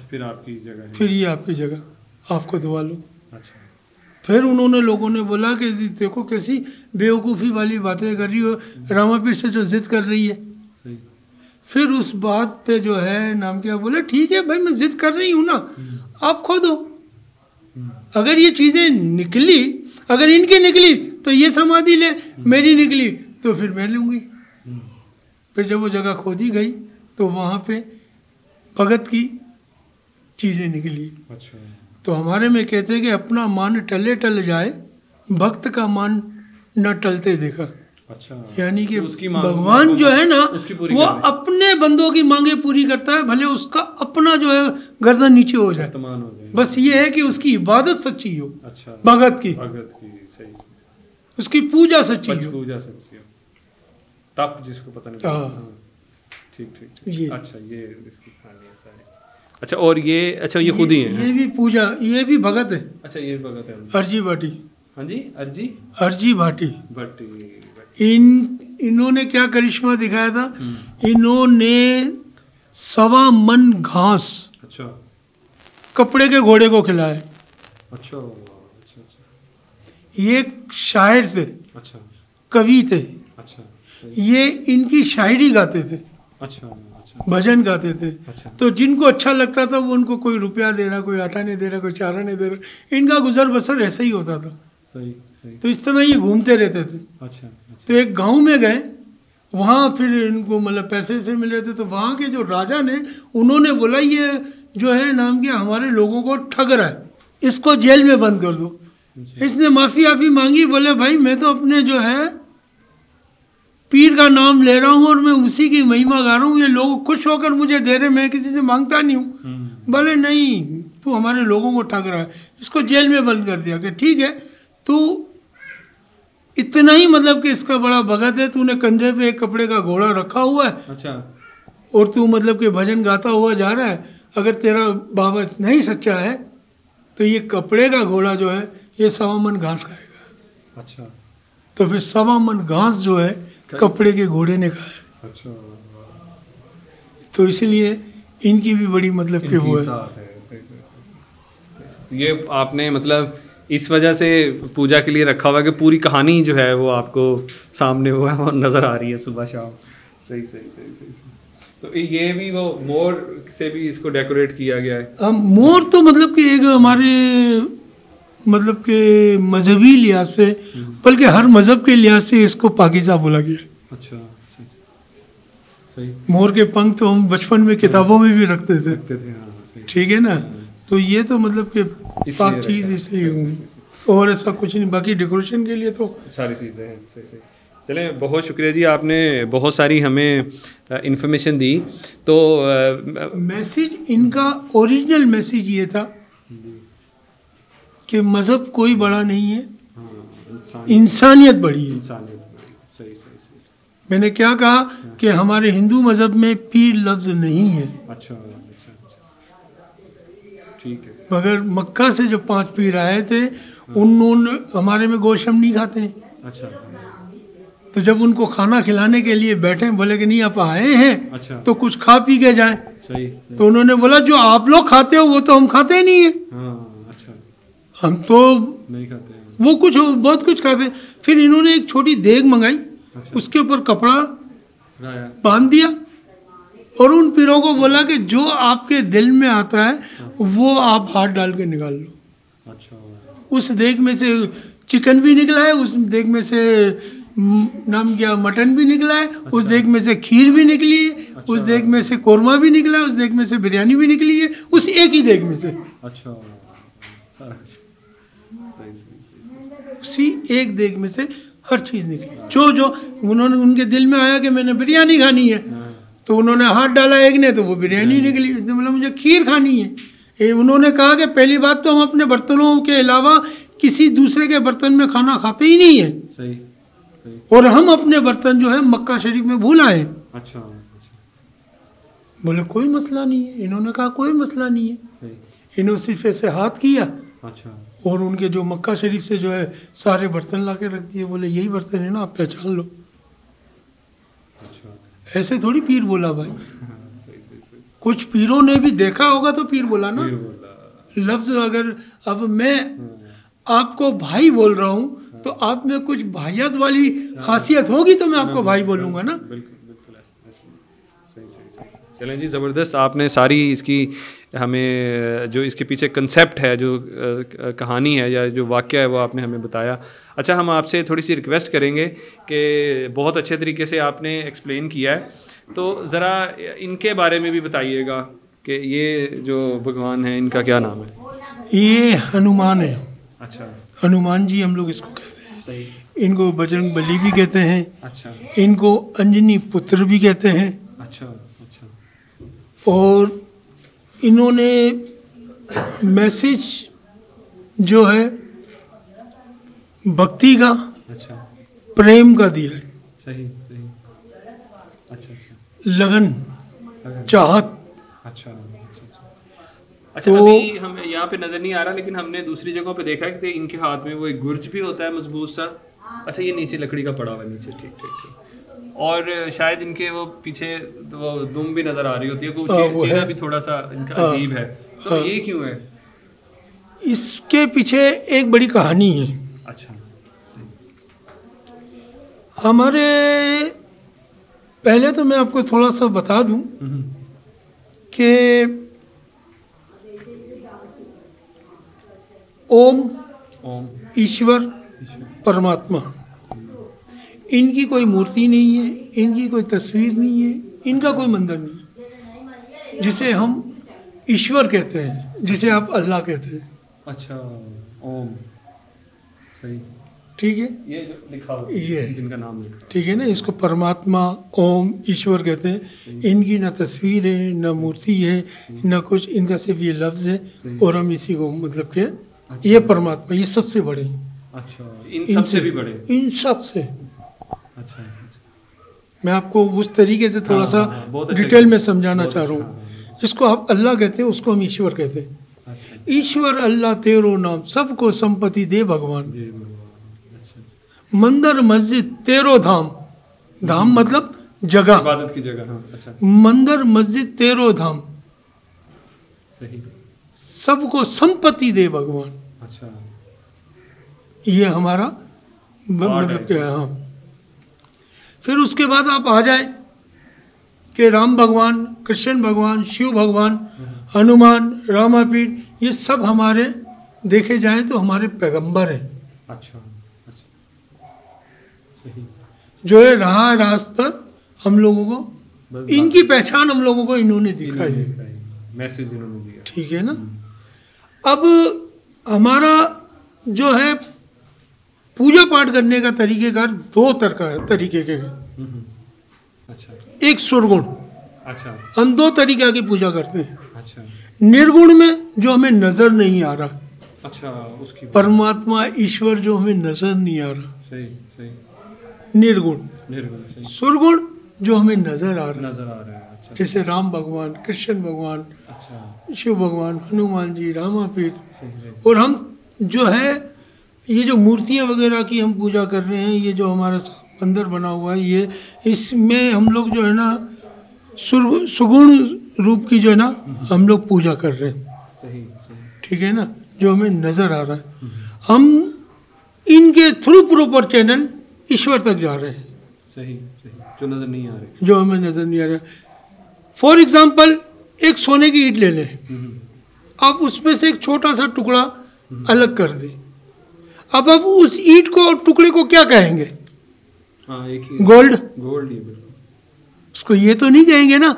S2: फिर आपकी जगह है।
S1: फिर ये आपकी जगह, आपको दुआ लो। फिर उन्होंने लोगों ने बोला कि देखो कैसी बेवकूफ़ी वाली बातें कर रही हो, रामापीर से जो जिद कर रही है। फिर उस बात पे जो है नाम क्या, बोले ठीक है भाई मैं जिद कर रही हूँ ना, आप खोदो। अगर ये चीज़ें निकली, अगर इनकी निकली तो ये समाधि ले, मेरी निकली तो फिर मैं लूँगी। फिर जब वो जगह खोदी गई तो वहाँ पे भगत की चीज़ें निकली। तो हमारे में कहते हैं कि अपना मान टले टल जाए, भक्त का मान न टलते देखा। यानी कि भगवान जो है ना वो अपने बंदों की मांगे पूरी करता है, भले उसका अपना जो है गर्दन नीचे हो जाए, बस ये है कि उसकी इबादत सच्ची हो। भगत की
S2: सही।
S1: उसकी पूजा सच्ची हो,
S2: तप जिसको पता नहीं। ठीक।
S1: ये
S2: अच्छा ये इसकी कहानी है सारी। अच्छा और ये अच्छा ये खुद ही है,
S1: ये भी पूजा, ये भी भगत है।
S2: अच्छा ये भी भगत है।
S1: अर्जी भाटी।
S2: हाँ जी
S1: अर्जी भाटी। इन्होंने क्या करिश्मा दिखाया था, इन्होंने 1.25 मन घास कपड़े के घोड़े को खिलाया। अच्छा। ये शायर थे, कवि थे। ये इनकी शायरी गाते थे, भजन गाते थे। तो जिनको अच्छा लगता था वो उनको कोई रुपया दे रहा, कोई आटा नहीं दे रहा, कोई चारा नहीं दे रहा, इनका गुजर बसर ऐसे ही होता था। सही। तो इस तरह ये घूमते रहते थे। तो एक गांव में गए, वहाँ फिर इनको मतलब पैसे से मिल रहे थे। तो वहाँ के जो राजा ने, उन्होंने बोला ये जो है नाम क्या हमारे लोगों को ठग रहा है, इसको जेल में बंद कर दो। इसने माफ़ी मांगी, बोले भाई मैं तो अपने जो है पीर का नाम ले रहा हूँ और मैं उसी की महिमा गा रहा हूँ, ये लोग खुश होकर मुझे दे रहे, मैं किसी से मांगता नहीं हूँ। बोले नहीं तू हमारे लोगों को ठग रहा है, इसको जेल में बंद कर दिया कि ठीक है तू इतना ही मतलब कि इसका बड़ा भगत है, तूने कंधे पे एक कपड़े का घोड़ा रखा हुआ है,
S2: अच्छा,
S1: और तू मतलब कि भजन गाता हुआ जा रहा है, अगर तेरा बाबा नहीं सच्चा है तो ये कपड़े का घोड़ा जो है ये 1.25 मन घास खाएगा।
S2: अच्छा,
S1: तो फिर 1.25 मन घास जो है कपड़े के घोड़े ने खाया।
S2: अच्छा,
S1: तो इसलिए इनकी भी बड़ी मतलब कि वो है।
S2: ये आपने मतलब इस वजह से पूजा के लिए रखा हुआ है कि पूरी कहानी जो है वो आपको सामने हुआ है और नज़र आ रही है सुबह शाम। सही सही सही सही, सही। तो ये भी वो मोर से भी इसको डेकोरेट किया गया है।
S1: मोर तो मतलब कि एक हमारे मतलब के मजहबी लिहाज से, बल्कि हर मजहब के लिहाज से इसको पाकीज़ा बोला गया।
S2: अच्छा, सही।
S1: मोर के पंख तो हम बचपन में किताबों में भी रखते थे, ठीक है ना। तो ये तो मतलब कि पाक चीज़ इसलिए, और ऐसा कुछ नहीं, बाकी डेकोरेशन के लिए तो
S2: सारी चीज़ें हैं। सही सही। चलें, बहुत शुक्रिया जी, आपने बहुत सारी हमें इन्फॉर्मेशन दी। तो
S1: मैसेज इनका ओरिजिनल मैसेज ये था कि मज़हब कोई बड़ा नहीं है, इंसानियत बड़ी है।
S2: सही।
S1: मैंने क्या कहा कि हमारे हिंदू मज़हब में पीर लफ्ज़ नहीं है।
S2: अच्छा, ठीक है।
S1: मगर मक्का से जो 5 पीर आए थे उन्होंने, हमारे में गोशम नहीं खाते हैं।
S2: अच्छा,
S1: तो जब उनको खाना खिलाने के लिए बैठे, बोले कि नहीं आप आए हैं,
S2: अच्छा,
S1: तो कुछ खा पी के जाएं।
S2: सही।
S1: तो उन्होंने बोला जो आप लोग खाते हो वो तो हम खाते ही नहीं है।
S2: हाँ, अच्छा,
S1: हम तो
S2: नहीं खाते हैं।
S1: वो कुछ बहुत कुछ खाते हैं। फिर इन्होंने एक छोटी देग मंगाई,
S2: अच्छा,
S1: उसके ऊपर कपड़ा बांध दिया और उन पीरों को बोला कि जो आपके दिल में आता है वो आप हाथ डाल के निकाल लो।
S2: अच्छा,
S1: उस देग में से चिकन भी निकला है, उस देग में से नाम क्या मटन भी निकला है, अच्छा, उस देग में से खीर भी निकली है, अच्छा, उस देग में से कोरमा भी निकला है, उस देग में से बिरयानी भी निकली है, उस एक ही देग में से।
S2: अच्छा,
S1: उसी एक देग में से हर चीज़ निकली। जो जो उन्होंने, उनके दिल में आया कि मैंने बिरयानी खानी है, तो उन्होंने हाथ डाला एक ने, तो वो बिरयानी निकली। मतलब मुझे खीर खानी है। उन्होंने कहा कि पहली बात तो हम अपने बर्तनों के अलावा किसी दूसरे के बर्तन में खाना खाते ही नहीं है।
S2: सही।
S1: और हम अपने बर्तन जो है मक्का शरीफ में भूल आए।
S2: अच्छा,
S1: बोले कोई मसला नहीं है। इन्होंने कहा कोई मसला नहीं है। इन्होंने सिर्फ ऐसे हाथ किया,
S2: अच्छा, और
S1: उनके जो मक्का शरीफ से जो है सारे बर्तन ला के रख दिए। बोले यही बर्तन है ना, आप पहचान लो। अच्छा, ऐसे थोड़ी पीर बोला भाई। सही। कुछ पीरों ने भी देखा होगा तो पीर बोला ना। लफ्ज़ अगर अब मैं आपको भाई बोल रहा हूँ तो आप में कुछ भाइयत वाली खासियत होगी तो मैं आपको भाई बोलूँगा ना।
S2: बिल्कुल सही। चलें जी, ज़बरदस्त। आपने सारी इसकी हमें जो इसके पीछे कंसेप्ट है, जो कहानी है या जो वाक़या है वो आपने हमें बताया। अच्छा, हम आपसे थोड़ी सी रिक्वेस्ट करेंगे कि बहुत अच्छे तरीके से आपने एक्सप्लेन किया है, तो ज़रा इनके बारे में भी बताइएगा कि ये जो भगवान हैं इनका क्या नाम है।
S1: ये हनुमान है।
S2: अच्छा,
S1: हनुमान जी हम लोग इसको कहते हैं।
S2: सही।
S1: इनको बजरंग बली भी कहते हैं।
S2: अच्छा,
S1: इनको अंजनी पुत्र भी कहते हैं।
S2: अच्छा,
S1: और इन्होंने मैसेज जो है भक्ति का, अच्छा, प्रेम का दिया है।
S2: सही। अच्छा,
S1: लगन, चाहत।
S2: अच्छा, तो अभी हमें यहाँ पे नज़र नहीं आ रहा, लेकिन हमने दूसरी जगहों पे देखा है कि इनके हाथ में वो एक गुर्ज भी होता है मजबूत सा। अच्छा, ये नीचे लकड़ी का पड़ा हुआ है नीचे। ठीक। और शायद इनके वो पीछे वो दुम भी नज़र आ रही होती है, कुछ चेहरा भी थोड़ा सा इनका अजीब है। तो ये क्यों है?
S1: इसके पीछे एक बड़ी कहानी है।
S2: अच्छा,
S1: हमारे पहले तो मैं आपको थोड़ा सा बता दूं कि ओम ईश्वर परमात्मा, इनकी कोई मूर्ति नहीं है, इनकी कोई तस्वीर नहीं है, इनका कोई मंदिर नहीं है, जिसे हम ईश्वर कहते हैं, जिसे आप अल्लाह कहते हैं।
S2: अच्छा, ओम। सही।
S1: ठीक है,
S2: ये जो लिखा हुआ
S1: ये
S2: जिनका नाम लिखा,
S1: ठीक है ना, इसको परमात्मा ओम ईश्वर कहते हैं। इनकी ना तस्वीर है, ना मूर्ति है, ना कुछ, इनका सिर्फ ये लफ्ज़ है और हम इसी को मतलब के ये परमात्मा, ये सबसे बड़े हैं।
S2: अच्छा, इन सब से भी बड़े?
S1: इन सब से।
S2: अच्छा,
S1: मैं आपको उस तरीके से थोड़ा सा डिटेल में समझाना चाह रहा हूँ। इसको आप अल्लाह कहते हैं, उसको हम ईश्वर कहते हैं। ईश्वर अल्लाह तेरो नाम, सबको संपत्ति दे भगवान। मंदिर मस्जिद तेरो धाम, धाम मतलब जगह,
S2: इबादत की जगह। हाँ, अच्छा।
S1: मंदिर मस्जिद तेरो धाम,
S2: सही।
S1: सबको संपत्ति दे भगवान।
S2: अच्छा,
S1: ये हमारा मतलब क्या है। हाँ, फिर उसके बाद आप आ जाए कि राम भगवान, कृष्ण भगवान, शिव भगवान, हनुमान, रामापीर, ये सब हमारे देखे जाएं तो हमारे पैगंबर हैं।
S2: अच्छा, सही।
S1: जो है राह रास्त पर हम लोगों को, इनकी पहचान हम लोगों को इन्होंने दिखाई,
S2: मैसेज इन्होंने दिया।
S1: ठीक है ना। अब हमारा जो है पूजा पाठ करने का तरीकेकार दो तरीके के हैं।
S2: अच्छा।
S1: एक सुरगुण।
S2: अच्छा।
S1: हम दो तरीके की पूजा करते हैं।
S2: अच्छा।
S1: निर्गुण में जो हमें नजर नहीं आ रहा।
S2: अच्छा, उसकी
S1: परमात्मा ईश्वर जो हमें नजर नहीं आ रहा।
S2: सही सही।
S1: निर्गुण।
S2: निर्गुण, सही।
S1: सुरगुण जो हमें नजर आ रहा
S2: है। अच्छा।
S1: जैसे राम भगवान, कृष्ण भगवान,
S2: अच्छा, शिव
S1: भगवान, हनुमान जी, रामापीर। और हम जो है ये जो मूर्तियाँ वगैरह की हम पूजा कर रहे हैं, ये जो हमारा मंदिर बना हुआ है, ये इसमें हम लोग जो है ना सुगुण रूप की जो है ना हम लोग पूजा कर रहे हैं।
S2: सही,
S1: ठीक है ना, जो हमें नज़र आ रहा है। हम इनके थ्रू प्रॉपर चैनल ईश्वर तक जा रहे हैं।
S2: सही सही, जो नज़र नहीं आ रहे,
S1: जो हमें नज़र नहीं आ रहा। फॉर एग्जाम्पल एक सोने की ईंट ले लें, आप उसमें से एक छोटा सा टुकड़ा अलग कर दें। अब आप उस ईंट को और टुकड़े को क्या कहेंगे?
S2: हाँ, एक ही
S1: गोल्ड।
S2: गोल्ड ही।
S1: उसको ये तो नहीं कहेंगे ना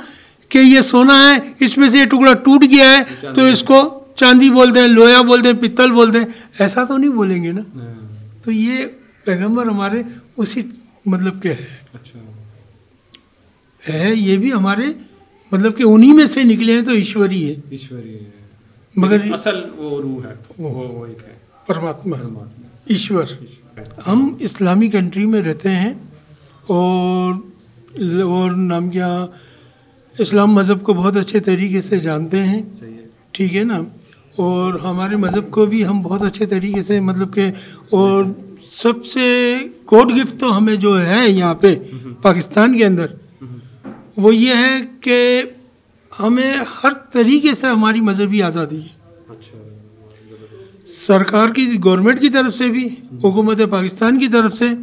S1: कि ये सोना है, इसमें से ये टुकड़ा टूट गया है तो इसको चांदी बोलते हैं, लोहा बोलते हैं, पित्तल बोलते हैं, ऐसा तो नहीं बोलेंगे ना। तो ये पैगंबर हमारे उसी मतलब के है।
S2: अच्छा।
S1: है, ये भी हमारे मतलब कि उन्हीं में से निकले हैं, तो ईश्वरी है।
S2: ईश्वरी है,
S1: मगर
S2: असल वो रूह है, वो एक है,
S1: परमात्मा, ईश्वर। हम इस्लामी कंट्री में रहते हैं और नाम क्या, इस्लाम मज़हब को बहुत अच्छे तरीके से जानते हैं। ठीक है ना। और हमारे मज़हब को भी हम बहुत अच्छे तरीके से मतलब के, और सबसे गॉड गिफ्ट तो हमें जो है यहाँ पे पाकिस्तान के अंदर, वो ये है कि हमें हर तरीके से हमारी मजहबी आज़ादी है। सरकार की, गवर्नमेंट की तरफ से भी, हुकूमत पाकिस्तान की तरफ से,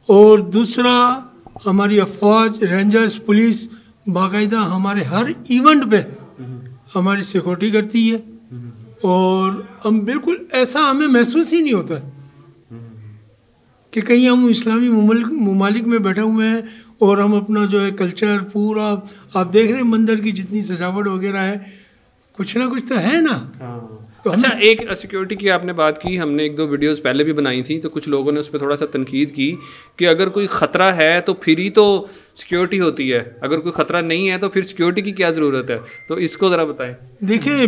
S1: और दूसरा हमारी अफवाज, रेंजर्स, पुलिस बाकायदा हमारे हर इवेंट पे हमारी सिक्योरिटी करती है। और हम बिल्कुल ऐसा हमें महसूस ही नहीं होता है कि कहीं हम इस्लामी ममालिक में बैठे हुए हैं और हम अपना जो है कल्चर पूरा, आप देख रहे हैं मंदिर की जितनी सजावट वगैरह है, कुछ ना कुछ तो है ना।
S2: तो अच्छा, एक सिक्योरिटी की आपने बात की, हमने एक दो वीडियोस पहले भी बनाई थी, तो कुछ लोगों ने उस पर थोड़ा सा तनकीद की कि अगर कोई ख़तरा है तो फिर ही तो सिक्योरिटी होती है, अगर कोई ख़तरा नहीं है तो फिर सिक्योरिटी की क्या ज़रूरत है। तो इसको ज़रा बताएं।
S1: देखिए,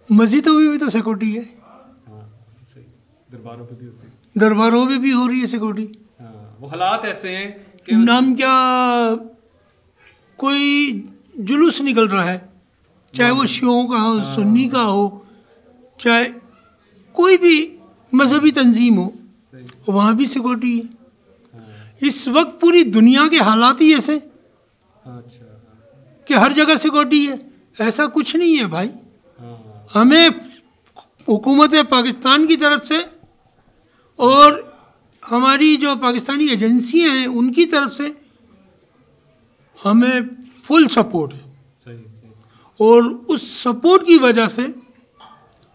S1: मस्जिदों में भी तो सिक्योरिटी है,
S2: दरबारों पे भी होती है,
S1: दरबारों में भी हो रही है सिक्योरिटी।
S2: वो हालात ऐसे हैं कि
S1: नाम क्या, कोई जुलूस निकल रहा है, चाहे वो शियों का हो, सुन्नी का हो, चाहे कोई भी मजहबी तंजीम हो, वहाँ भी सिक्योरिटी है। इस वक्त पूरी दुनिया के हालात ही ऐसे कि हर जगह सिक्योरिटी है, ऐसा कुछ नहीं है भाई। हमें हुकूमत पाकिस्तान की तरफ से और हमारी जो पाकिस्तानी एजेंसियां हैं उनकी तरफ से हमें फुल सपोर्ट है। और उस सपोर्ट की वजह से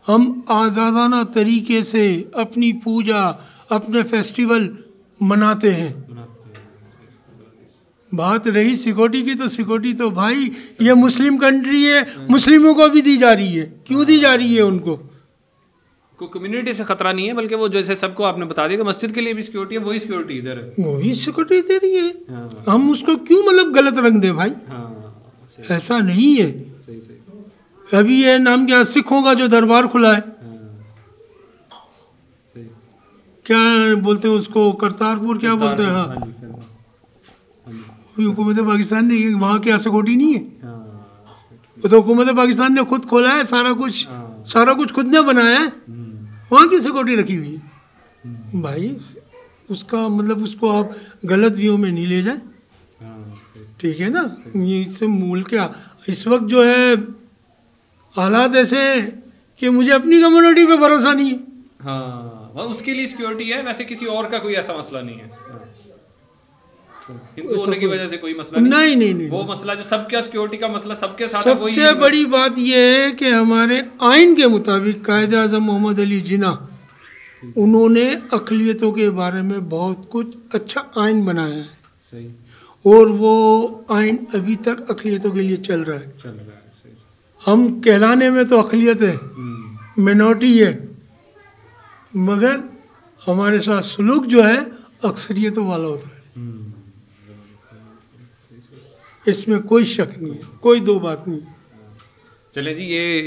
S1: हम आज़ादाना तरीके से अपनी पूजा, अपने फेस्टिवल मनाते हैं। बात रही सिक्योरिटी की, तो सिक्योरिटी तो भाई ये मुस्लिम कंट्री है, मुस्लिमों को भी दी जा रही है। क्यों दी जा रही है उनको?
S2: कोई कम्युनिटी से खतरा नहीं है, बल्कि वो जैसे सबको आपने बता दिया कि मस्जिद के लिए भी सिक्योरिटी है, वही सिक्योरिटी इधर है,
S1: वही सिक्योरिटी दे रही है। हम उसको क्यों मतलब गलत रंग दे भाई? ऐसा नहीं है। अभी ये नाम क्या, सिखों का जो दरबार खुला है, क्या बोलते हैं उसको, करतारपुर क्या बोलते हैं, हाँ हुकूमत पाकिस्तान ने, वहाँ की सिक्योरिटी नहीं है, वो तो हुकूमत पाकिस्तान ने खुद खोला है, सारा कुछ खुद ने बनाया है, वहाँ की सिक्योरिटी रखी हुई है भाई। उसका मतलब उसको आप गलत व्यू में नहीं ले जाए, ठीक है ना। ये इससे मूल क्या इस वक्त जो है हालात ऐसे कि मुझे अपनी कम्युनिटी पे भरोसा नहीं है।
S2: हाँ, उसके लिए सिक्योरिटी है, वैसे किसी और का कोई ऐसा मसला नहीं है। हिंदू होने की वजह से कोई मसला नहीं। वो मसला जो सबका सिक्योरिटी का मसला सबके साथ है।
S1: सबसे बड़ी बात यह है कि हमारे आइन के मुताबिक कायदे आज़म मोहम्मद अली जिन्ना, उन्होंने अक़लियतों के बारे में बहुत कुछ अच्छा आइन बनाया है। सही। और वो आइन अभी तक अक़लियतों के लिए चल रहा है। हम कहलाने में तो अक़लियत है, मिनॉरिटी है, मगर हमारे साथ सलूक जो है अक्सरियतों वाला होता है। इसमें कोई शक नहीं है, कोई दो बात नहीं।
S2: चलें जी, ये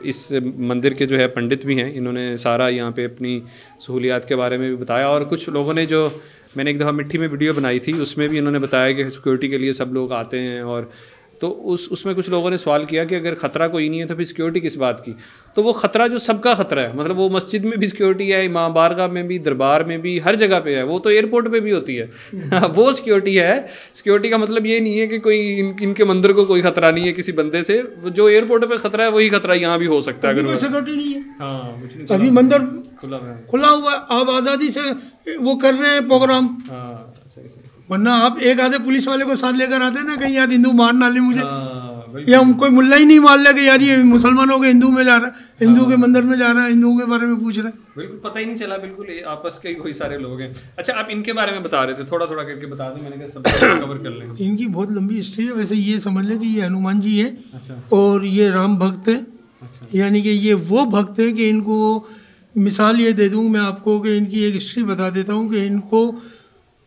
S2: इस मंदिर के जो है पंडित भी हैं, इन्होंने सारा यहाँ पे अपनी सहूलियात के बारे में भी बताया। और कुछ लोगों ने, जो मैंने एक दफ़ा मिट्टी में वीडियो बनाई थी, उसमें भी इन्होंने बताया कि सिक्योरिटी के लिए सब लोग आते हैं। और तो उसमें कुछ लोगों ने सवाल किया कि अगर ख़तरा कोई नहीं है तो फिर सिक्योरिटी किस बात की। तो वो ख़तरा जो सबका ख़तरा है, मतलब वो मस्जिद में भी सिक्योरिटी है, इमाम बारगाह में भी, दरबार में भी, हर जगह पे है। वो तो एयरपोर्ट पे भी होती है वो सिक्योरिटी है। सिक्योरिटी का मतलब ये नहीं है कि कोई इनके मंदिर को कोई ख़तरा नहीं है किसी बंदे से। जो एयरपोर्ट पे ख़तरा है वही ख़तरा यहाँ भी हो सकता है। अगर
S1: सिक्योरिटी नहीं है,
S2: हाँ,
S1: अभी मंदिर खुला हुआ, आप आज़ादी से वो कर रहे हैं प्रोग्राम। वरना आप एक आधे पुलिस वाले को साथ लेकर आते ना, कहीं यार हिंदू मार ना ले मुझे, या कोई मुल्ला ही नहीं मार ले कि यार ये मुसलमानों के हिंदू में जा रहा है, हिंदू के मंदिर में जा रहा है, हिंदुओं के बारे में पूछ रहा है।
S2: बिल्कुल पता ही नहीं चला, बिल्कुल आपस के कोई सारे लोग हैं। अच्छा, आप इनके बारे में बता रहे थे, थोड़ा थोड़ा करके बता दें, मैंने कहा सब कवर कर लें।
S1: इनकी बहुत लंबी हिस्ट्री है। वैसे ये समझ लें कि ये हनुमान जी है। अच्छा। और ये राम भक्त है। अच्छा। यानी कि ये वो भक्त है कि इनको मिसाल ये दे दूँ मैं आपको कि इनकी एक हिस्ट्री बता देता हूँ कि इनको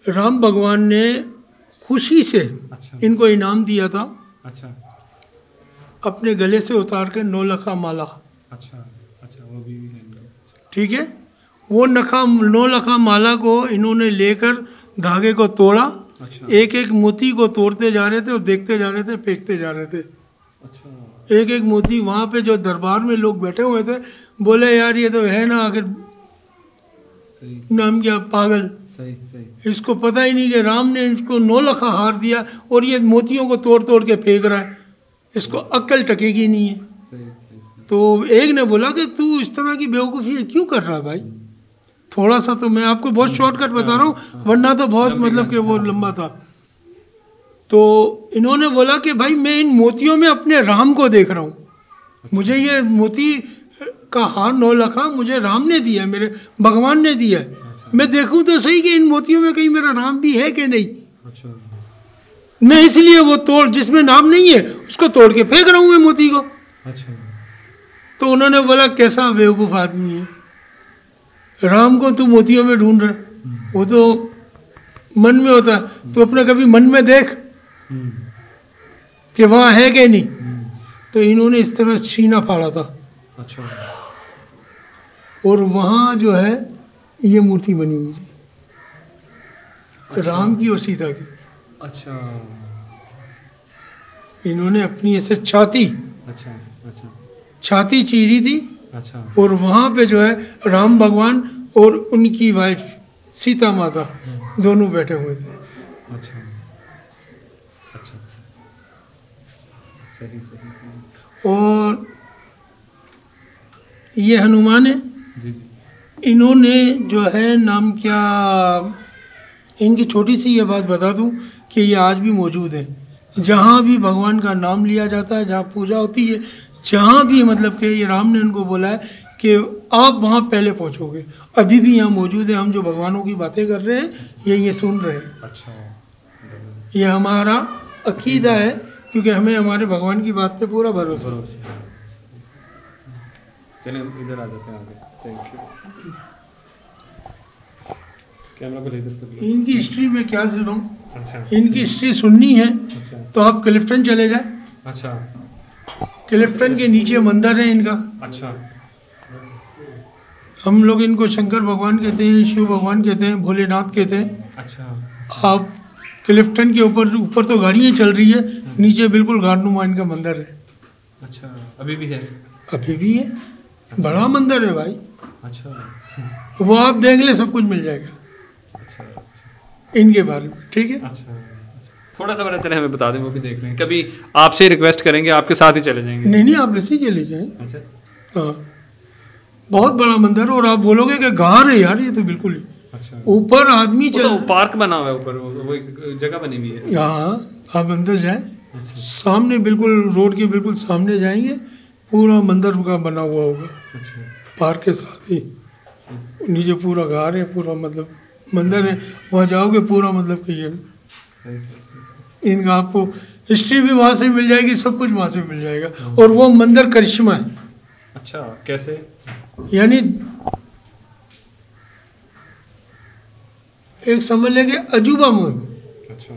S1: राम भगवान ने खुशी से इनको इनाम दिया था। अच्छा। अपने गले से उतार के 9 लखा माला। अच्छा, वो भी ठीक है। वो 9 लखा माला को इन्होंने लेकर धागे को तोड़ा। अच्छा। एक एक मोती को तोड़ते जा रहे थे और देखते जा रहे थे, फेंकते जा रहे थे। अच्छा। एक एक मोती वहाँ पे जो दरबार में लोग बैठे हुए थे, बोले यार ये तो है ना, आखिर नाम क्या, पागल। सही। इसको पता ही नहीं कि राम ने इसको 9 लखा हार दिया और ये मोतियों को तोड़ तोड़ के फेंक रहा है, इसको अक्ल टकेगी नहीं है। तो एक ने बोला कि तू इस तरह की बेवकूफ़ी क्यों कर रहा है भाई, थोड़ा सा तो मैं आपको बहुत शॉर्टकट बता रहा हूँ, वरना तो बहुत मतलब कि वो लंबा था। तो इन्होंने बोला कि भाई मैं इन मोतियों में अपने राम को देख रहा हूँ, मुझे ये मोती का हार 9 लखा मुझे राम ने दिया, मेरे भगवान ने दिया है, मैं देखूं तो सही कि इन मोतियों में कहीं मेरा नाम भी है कि नहीं। अच्छा। मैं इसलिए वो तोड़, जिसमें नाम नहीं है उसको तोड़ के फेंक रहा हूं मैं मोती को। अच्छा। तो उन्होंने बोला कैसा बेवकूफ़ आदमी है, राम को तू मोतियों में ढूंढ रहा है, वो तो मन में होता है, तो अपने कभी मन में देख कि वहाँ है कि नहीं। तो इन्होंने इस तरह सीना फाड़ा था। अच्छा। और वहाँ जो है ये मूर्ति बनी हुई थी। अच्छा। राम की और सीता की। अच्छा। इन्होंने अपनी ऐसे छाती, अच्छा, छाती चीरी थी। अच्छा। और वहाँ पे जो है राम भगवान और उनकी वाइफ सीता माता दोनों बैठे हुए थे। अच्छा। अच्छा। सही। और ये हनुमान है। जी। इन्होंने जो है नाम क्या, इनकी छोटी सी ये बात बता दूं कि ये आज भी मौजूद है। जहाँ भी भगवान का नाम लिया जाता है, जहाँ पूजा होती है, जहाँ भी मतलब कि ये राम ने उनको बोला है कि आप वहाँ पहले पहुँचोगे, अभी भी यहाँ मौजूद है। हम जो भगवानों की बातें कर रहे हैं ये सुन रहे हैं। अच्छा। ये हमारा अकीदा है, क्योंकि हमें हमारे भगवान की बात पे पूरा भरोसा है।
S2: चलिए इधर आ जाते हैं आगे। Thank you. कैमरा को इधर।
S1: इनकी हिस्ट्री में क्या सुनाऊं? अच्छा। इनकी हिस्ट्री सुननी है। अच्छा। तो आप क्लिफ्टन चले जाए। अच्छा। क्लिफ्टन के नीचे मंदिर है इनका। अच्छा। हम लोग इनको शंकर भगवान कहते हैं, शिव भगवान कहते हैं, भोलेनाथ कहते हैं।
S2: अच्छा।
S1: आप क्लिफ्टन के ऊपर तो गाड़ियाँ चल रही है, नीचे बिल्कुल गारनुमा इनका मंदिर है।
S2: अच्छा, अभी भी है?
S1: अभी भी है, बड़ा मंदिर है भाई।
S2: अच्छा।
S1: वो आप देख ले, सब कुछ मिल जाएगा।
S2: अच्छा।
S1: इनके बारे में, ठीक है।
S2: अच्छा, थोड़ा सा पता चले हमें बता दें, वो भी देख रहे हैं। कभी आपसे रिक्वेस्ट करेंगे, आपके साथ ही चले जाएंगे।
S1: नहीं आप ऐसे ही चले जाएं।
S2: अच्छा।
S1: हाँ, बहुत बड़ा मंदिर है। और आप बोलोगे कि गार है यार, ये तो बिल्कुल ही।
S2: अच्छा।
S1: ऊपर आदमी
S2: चल, तो पार्क बना हुआ है ऊपर, वो एक जगह बनी हुई है।
S1: हाँ, आप अंदर जाएं।
S2: अच्छा।
S1: सामने बिल्कुल रोड के बिल्कुल सामने जाएंगे, पूरा मंदिर का बना हुआ होगा।
S2: अच्छा।
S1: पार्क के साथ ही नीचे पूरा गार है, पूरा मतलब मंदिर है। वहाँ जाओगे पूरा मतलब कि ये इनका आपको हिस्ट्री भी वहाँ से मिल जाएगी, सब कुछ वहाँ से मिल जाएगा। और वो मंदिर करिश्मा है।
S2: अच्छा, कैसे?
S1: यानी एक समझ लेंगे अजूबा मोह।
S2: अच्छा।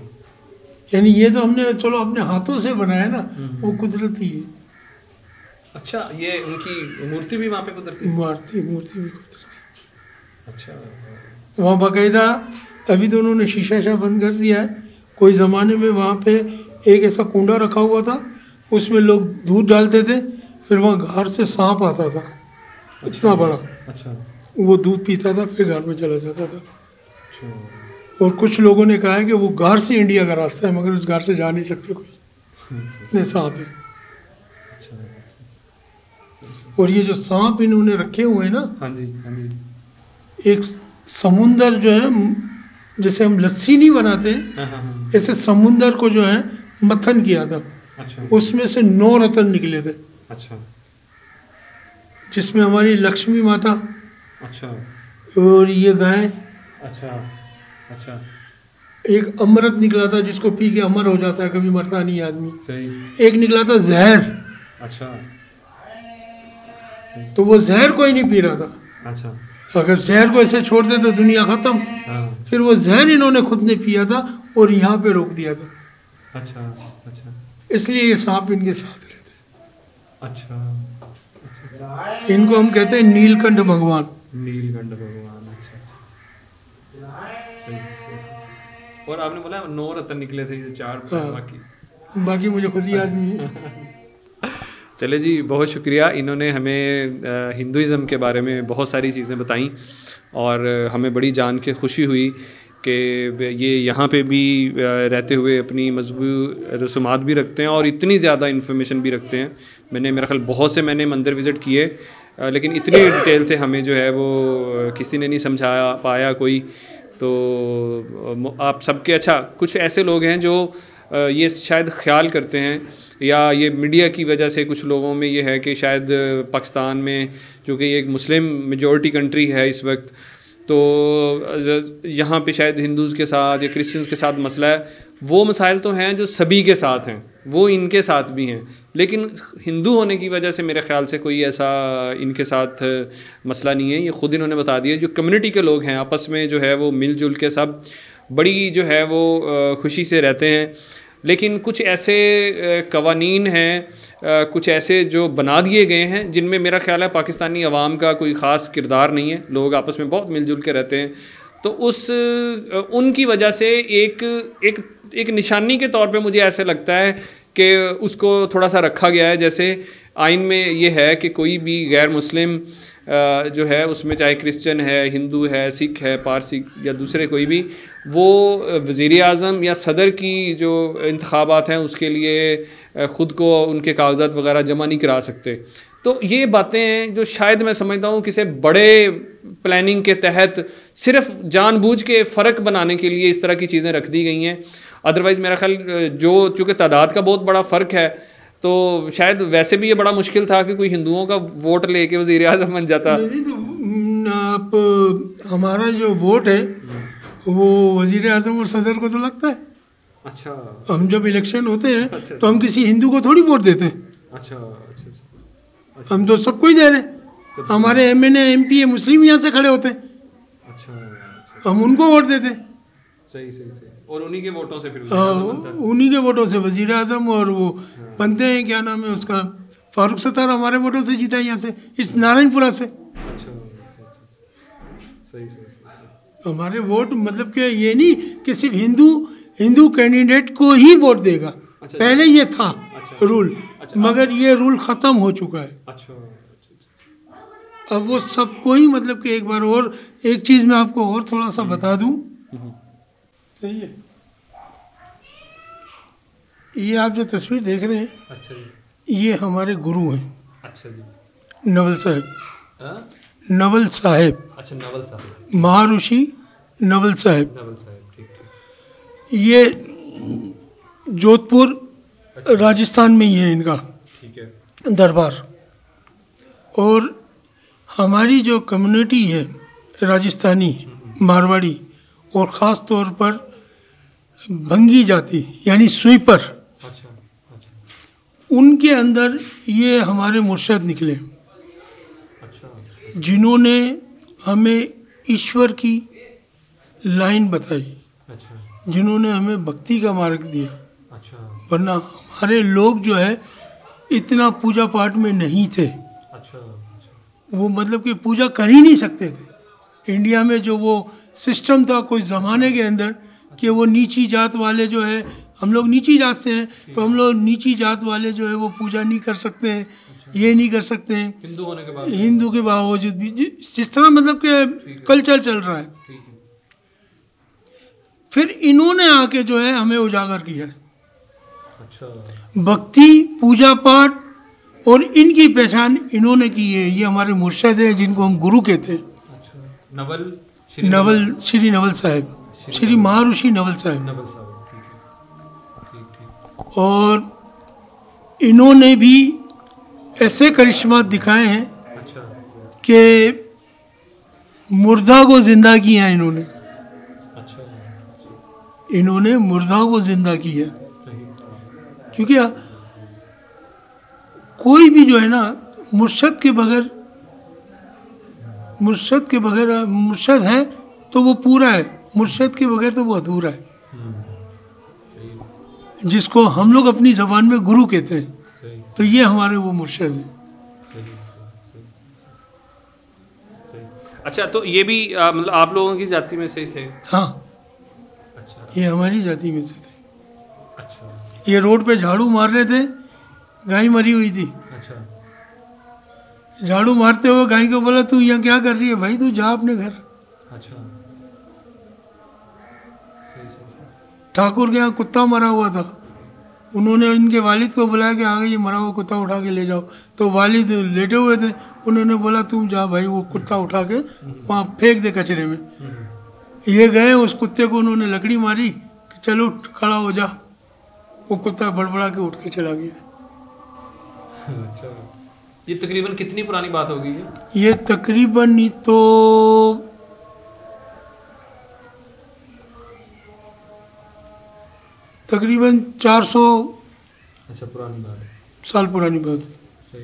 S1: यानी ये तो हमने चलो अपने हाथों से बनाया ना, वो कुदरती है।
S2: अच्छा, ये उनकी मूर्ति भी वहाँ पे कुदरती?
S1: मूर्ति भी कुदरती।
S2: अच्छा।
S1: वहाँ बाकायदा अभी तो उन्होंने शीशा बंद कर दिया है। कोई ज़माने में वहाँ पे एक ऐसा कुंडा रखा हुआ था, उसमें लोग दूध डालते थे, फिर वहाँ घर से सांप आता था। अच्छा। इतना बड़ा। अच्छा। वो दूध पीता था, फिर घर में चला जाता था। अच्छा। और कुछ लोगों ने कहा है कि वो घर से इंडिया का रास्ता है, मगर उस घर से जा नहीं सकते कोई, इतने सांप है। और ये जो सांप इन्होंने रखे हुए हैं ना, हाँ जी, हाँ जी, एक समुंदर जो है, जैसे हम लस्सी नहीं बनाते, ऐसे समुंदर को जो है मथन किया था। अच्छा। उसमें से 9 रत्न निकले थे। अच्छा। जिसमें हमारी लक्ष्मी माता। अच्छा। और ये गाय। अच्छा। अच्छा। एक अमृत निकला था, जिसको पी के अमर हो जाता है, कभी मरता नहीं आदमी। सही। एक निकला था जहर। अच्छा। तो वो जहर कोई नहीं पी रहा था। अच्छा। अगर जहर को ऐसे छोड़ दे तो दुनिया खत्म। हाँ। फिर वो जहर इन्होंने खुद ने पिया था और यहाँ पे रोक दिया था। अच्छा। अच्छा। इसलिए ये सांप इनके साथ रहते। अच्छा। अच्छा। इनको हम कहते हैं नीलकंठ भगवान। नीलकंठ भगवान। अच्छा। सही, सही। और आपने बोला 9 रत्न निकले थे, 4 बाकी मुझे खुद याद नहीं है।
S2: चले जी, बहुत शुक्रिया। इन्होंने हमें हिंदुज़म के बारे में बहुत सारी चीज़ें बताई और हमें बड़ी जान के खुशी हुई कि ये यहाँ पे भी रहते हुए अपनी मजहबी रसूमात भी रखते हैं और इतनी ज़्यादा इन्फॉर्मेशन भी रखते हैं। मैंने मेरा ख्याल बहुत से मैंने मंदिर विज़िट किए, लेकिन इतनी डिटेल से हमें जो है वो किसी ने नहीं समझाया पाया कोई। तो आप सबके, अच्छा, कुछ ऐसे लोग हैं जो ये शायद ख्याल करते हैं, या ये मीडिया की वजह से कुछ लोगों में ये है कि शायद पाकिस्तान में, जो कि एक मुस्लिम मेजॉरिटी कंट्री है इस वक्त, तो यहाँ पे शायद हिंदूज़ के साथ या क्रिश्चियंस के साथ मसला है। वो मसाइल तो हैं जो सभी के साथ हैं, वो इनके साथ भी हैं, लेकिन हिंदू होने की वजह से मेरे ख़्याल से कोई ऐसा इनके साथ मसला नहीं है। ये ख़ुद इन्होंने बता दिया, जो कम्युनिटी के लोग हैं आपस में जो है वो मिलजुल के सब बड़ी जो है वो खुशी से रहते हैं। लेकिन कुछ ऐसे कवानीन हैं, कुछ ऐसे जो बना दिए गए हैं, जिनमें मेरा ख़्याल है पाकिस्तानी अवाम का कोई ख़ास किरदार नहीं है। लोग आपस में बहुत मिलजुल के रहते हैं, तो उनकी वजह से एक निशानी के तौर पे मुझे ऐसे लगता है कि उसको थोड़ा सा रखा गया है। जैसे आइन में ये है कि कोई भी गैर मुस्लिम जो है, उसमें चाहे क्रिश्चियन है, हिंदू है, सिख है, पारसी या दूसरे कोई भी, वो वज़ीर आज़म या सदर की जो इंतखाबात हैं उसके लिए ख़ुद को उनके कागजात वगैरह जमा नहीं करा सकते। तो ये बातें हैं जो शायद मैं समझता हूँ किसी बड़े प्लानिंग के तहत सिर्फ जानबूझ के फ़र्क बनाने के लिए इस तरह की चीज़ें रख दी गई हैं। अदरवाइज़ मेरा ख्याल चूँकि तादाद का बहुत बड़ा फ़र्क है, तो शायद वैसे भी ये बड़ा मुश्किल था कि कोई हिंदुओं का वोट लेके वज़ीर आज़म बन जाता।
S1: नहीं तो आप हमारा जो वोट है वो वज़ीर आज़म और सदर को तो लगता है। अच्छा। हम जब इलेक्शन होते हैं, अच्छा, तो हम किसी हिंदू को थोड़ी वोट देते हैं। अच्छा, अच्छा, अच्छा। हम तो सबको ही दे रहे हैं। हमारे MNA MP मुस्लिम यहाँ से खड़े होते हैं। अच्छा, अच्छा। हम उनको वोट देते हैं।
S2: सही सही सही। और उन्हीं के वोटों से फिर
S1: उन्हीं के वोटों से वज़ीर आज़म और वो बनते हैं, क्या नाम है उसका, फारूक सत्तार हमारे वोटों से जीता है यहाँ से, इस नारायणपुरा से। अच्छा, हमारे वोट मतलब कि ये नहीं कि सिर्फ हिंदू कैंडिडेट को ही वोट देगा। पहले ये था रूल, मगर ये रूल ख़त्म हो चुका है। अब वो सबको ही मतलब कि एक बार और एक चीज़ मैं आपको और थोड़ा सा बता दूं। सही है, ये आप जो तस्वीर देख रहे हैं, अच्छा जी, ये हमारे गुरु हैं। अच्छा जी। नवल साहब। नवल साहब। अच्छा, नवल साहब, महर्षि नवल साहब। नवल साहब, ठीक ठीक। ये जोधपुर, अच्छा, राजस्थान में ही है इनका, ठीक है, दरबार। और हमारी जो कम्युनिटी है राजस्थानी, मारवाड़ी और ख़ास तौर पर भंगी जाति यानी स्वीपर, अच्छा, अच्छा, उनके अंदर ये हमारे मुर्शद निकले, अच्छा, जिन्होंने हमें ईश्वर की लाइन बताई, अच्छा, जिन्होंने हमें भक्ति का मार्ग दिया, अच्छा, वरना हमारे लोग जो है इतना पूजा पाठ में नहीं थे, अच्छा, अच्छा, वो मतलब कि पूजा कर ही नहीं सकते थे। इंडिया में जो वो सिस्टम था कोई ज़माने के अंदर कि वो नीची जात वाले जो है, हम लोग नीची जात से हैं, तो हम लोग नीची जात वाले जो है वो पूजा नहीं कर सकते हैं, ये नहीं कर सकते हैं, हिंदू के बावजूद भी जिस तरह मतलब कि कल्चर चल रहा है। फिर इन्होंने आके जो है हमें उजागर किया है, अच्छा, भक्ति, पूजा पाठ और इनकी पहचान इन्होंने की है। ये हमारे मुर्शद हैं जिनको हम गुरु कहते हैं। अच्छा, नवल श्री नवल साहब, श्री महर्षि नवल साहब। और इन्होंने भी ऐसे करिश्मा दिखाए हैं, अच्छा, कि मुर्दा को जिंदा किया है इन्होंने, अच्छा, इन्होंने मुर्दा को जिंदा किया। क्योंकि कोई भी जो है ना मुर्शद के बगैर मुर्शद है तो वो पूरा है, मुर्शद के बगैर तो वो अधूरा है, जिसको हम लोग अपनी ज़बान में गुरु कहते हैं। तो ये हमारे वो मुर्शद हैं।
S2: अच्छा, तो ये भी मतलब आप लोगों की जाति में से थे?
S1: हाँ, अच्छा, ये हमारी जाति में से थे। अच्छा, ये रोड पे झाड़ू मार रहे थे, गाय मरी हुई थी, अच्छा, झाड़ू मारते हुए गाय को बोला तू यहाँ क्या कर रही है भाई, तू जा अपने घर। अच्छा, ठाकुर के यहाँ कुत्ता मरा हुआ था, उन्होंने इनके वालिद को बुलाया कि आगे ये मरा हुआ कुत्ता उठा के ले जाओ। तो वालिद लेटे हुए थे, उन्होंने बोला तुम जा भाई वो कुत्ता उठा के वहाँ फेंक दे कचरे में। ये गए, उस कुत्ते को उन्होंने लकड़ी मारी कि चलो उठ, खड़ा हो जा। वो कुत्ता बड़बड़ा के उठ के चला गया।
S2: अच्छा, ये तकरीबन कितनी पुरानी बात होगी?
S1: ये तकरीबन नहीं तो 400
S2: अच्छा पुरानी बात है,
S1: साल पुरानी बात है।
S2: सही।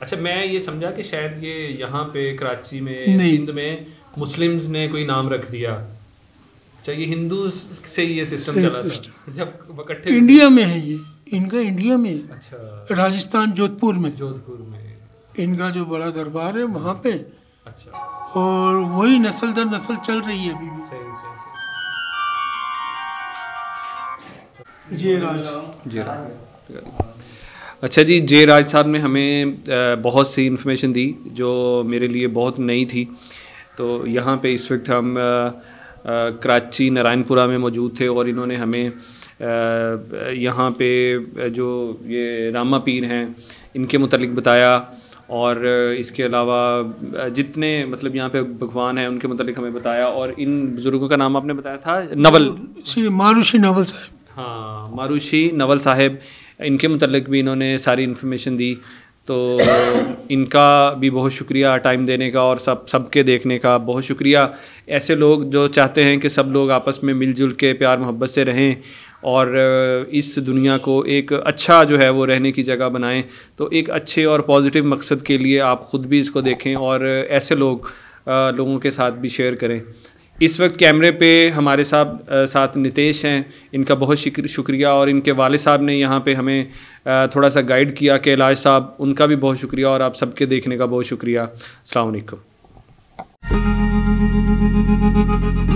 S2: अच्छा, मैं ये समझा कि शायद ये यहाँ पे कराची में, सिंध में मुस्लिम्स ने कोई नाम रख दिया। अच्छा, ये हिंदू से ये सिस्टम चला था जब इकट्ठे
S1: इंडिया में है ये, इनका इंडिया में।
S2: अच्छा,
S1: राजस्थान जोधपुर में इनका जो बड़ा दरबार है वहाँ पे। अच्छा, और वही नस्ल दर नस्ल चल रही है अभी भी।
S2: सही। अच्छा जी, जे राज साहब ने हमें बहुत सी इन्फॉर्मेशन दी जो मेरे लिए बहुत नई थी। तो यहाँ पे इस वक्त हम कराची नारायणपुरा में मौजूद थे और इन्होंने हमें यहाँ पे जो ये रामा पीर हैं इनके मुतालिक बताया, और इसके अलावा जितने मतलब यहाँ पे भगवान हैं उनके मुतालिक हमें बताया। और इन बुज़ुर्गों का नाम आपने बताया था नवल,
S1: श्री महर्षि नवल साहब।
S2: हाँ, महर्षि नवल साहब, इनके मुतालिक भी इन्होंने सारी इन्फॉर्मेशन दी। तो इनका भी बहुत शुक्रिया टाइम देने का, और सबके देखने का बहुत शुक्रिया। ऐसे लोग जो चाहते हैं कि सब लोग आपस में मिलजुल के प्यार मोहब्बत से रहें और इस दुनिया को एक अच्छा जो है वो रहने की जगह बनाएं, तो एक अच्छे और पॉजिटिव मकसद के लिए आप ख़ुद भी इसको देखें और ऐसे लोगों के साथ भी शेयर करें। इस वक्त कैमरे पे हमारे साथ नितेश हैं, इनका बहुत शुक्रिया। और इनके वालिद साहब ने यहाँ पे हमें थोड़ा सा गाइड किया, कैलाश साहब, उनका भी बहुत शुक्रिया। और आप सबके देखने का बहुत शुक्रिया। अस्सलाम वालेकुम। है।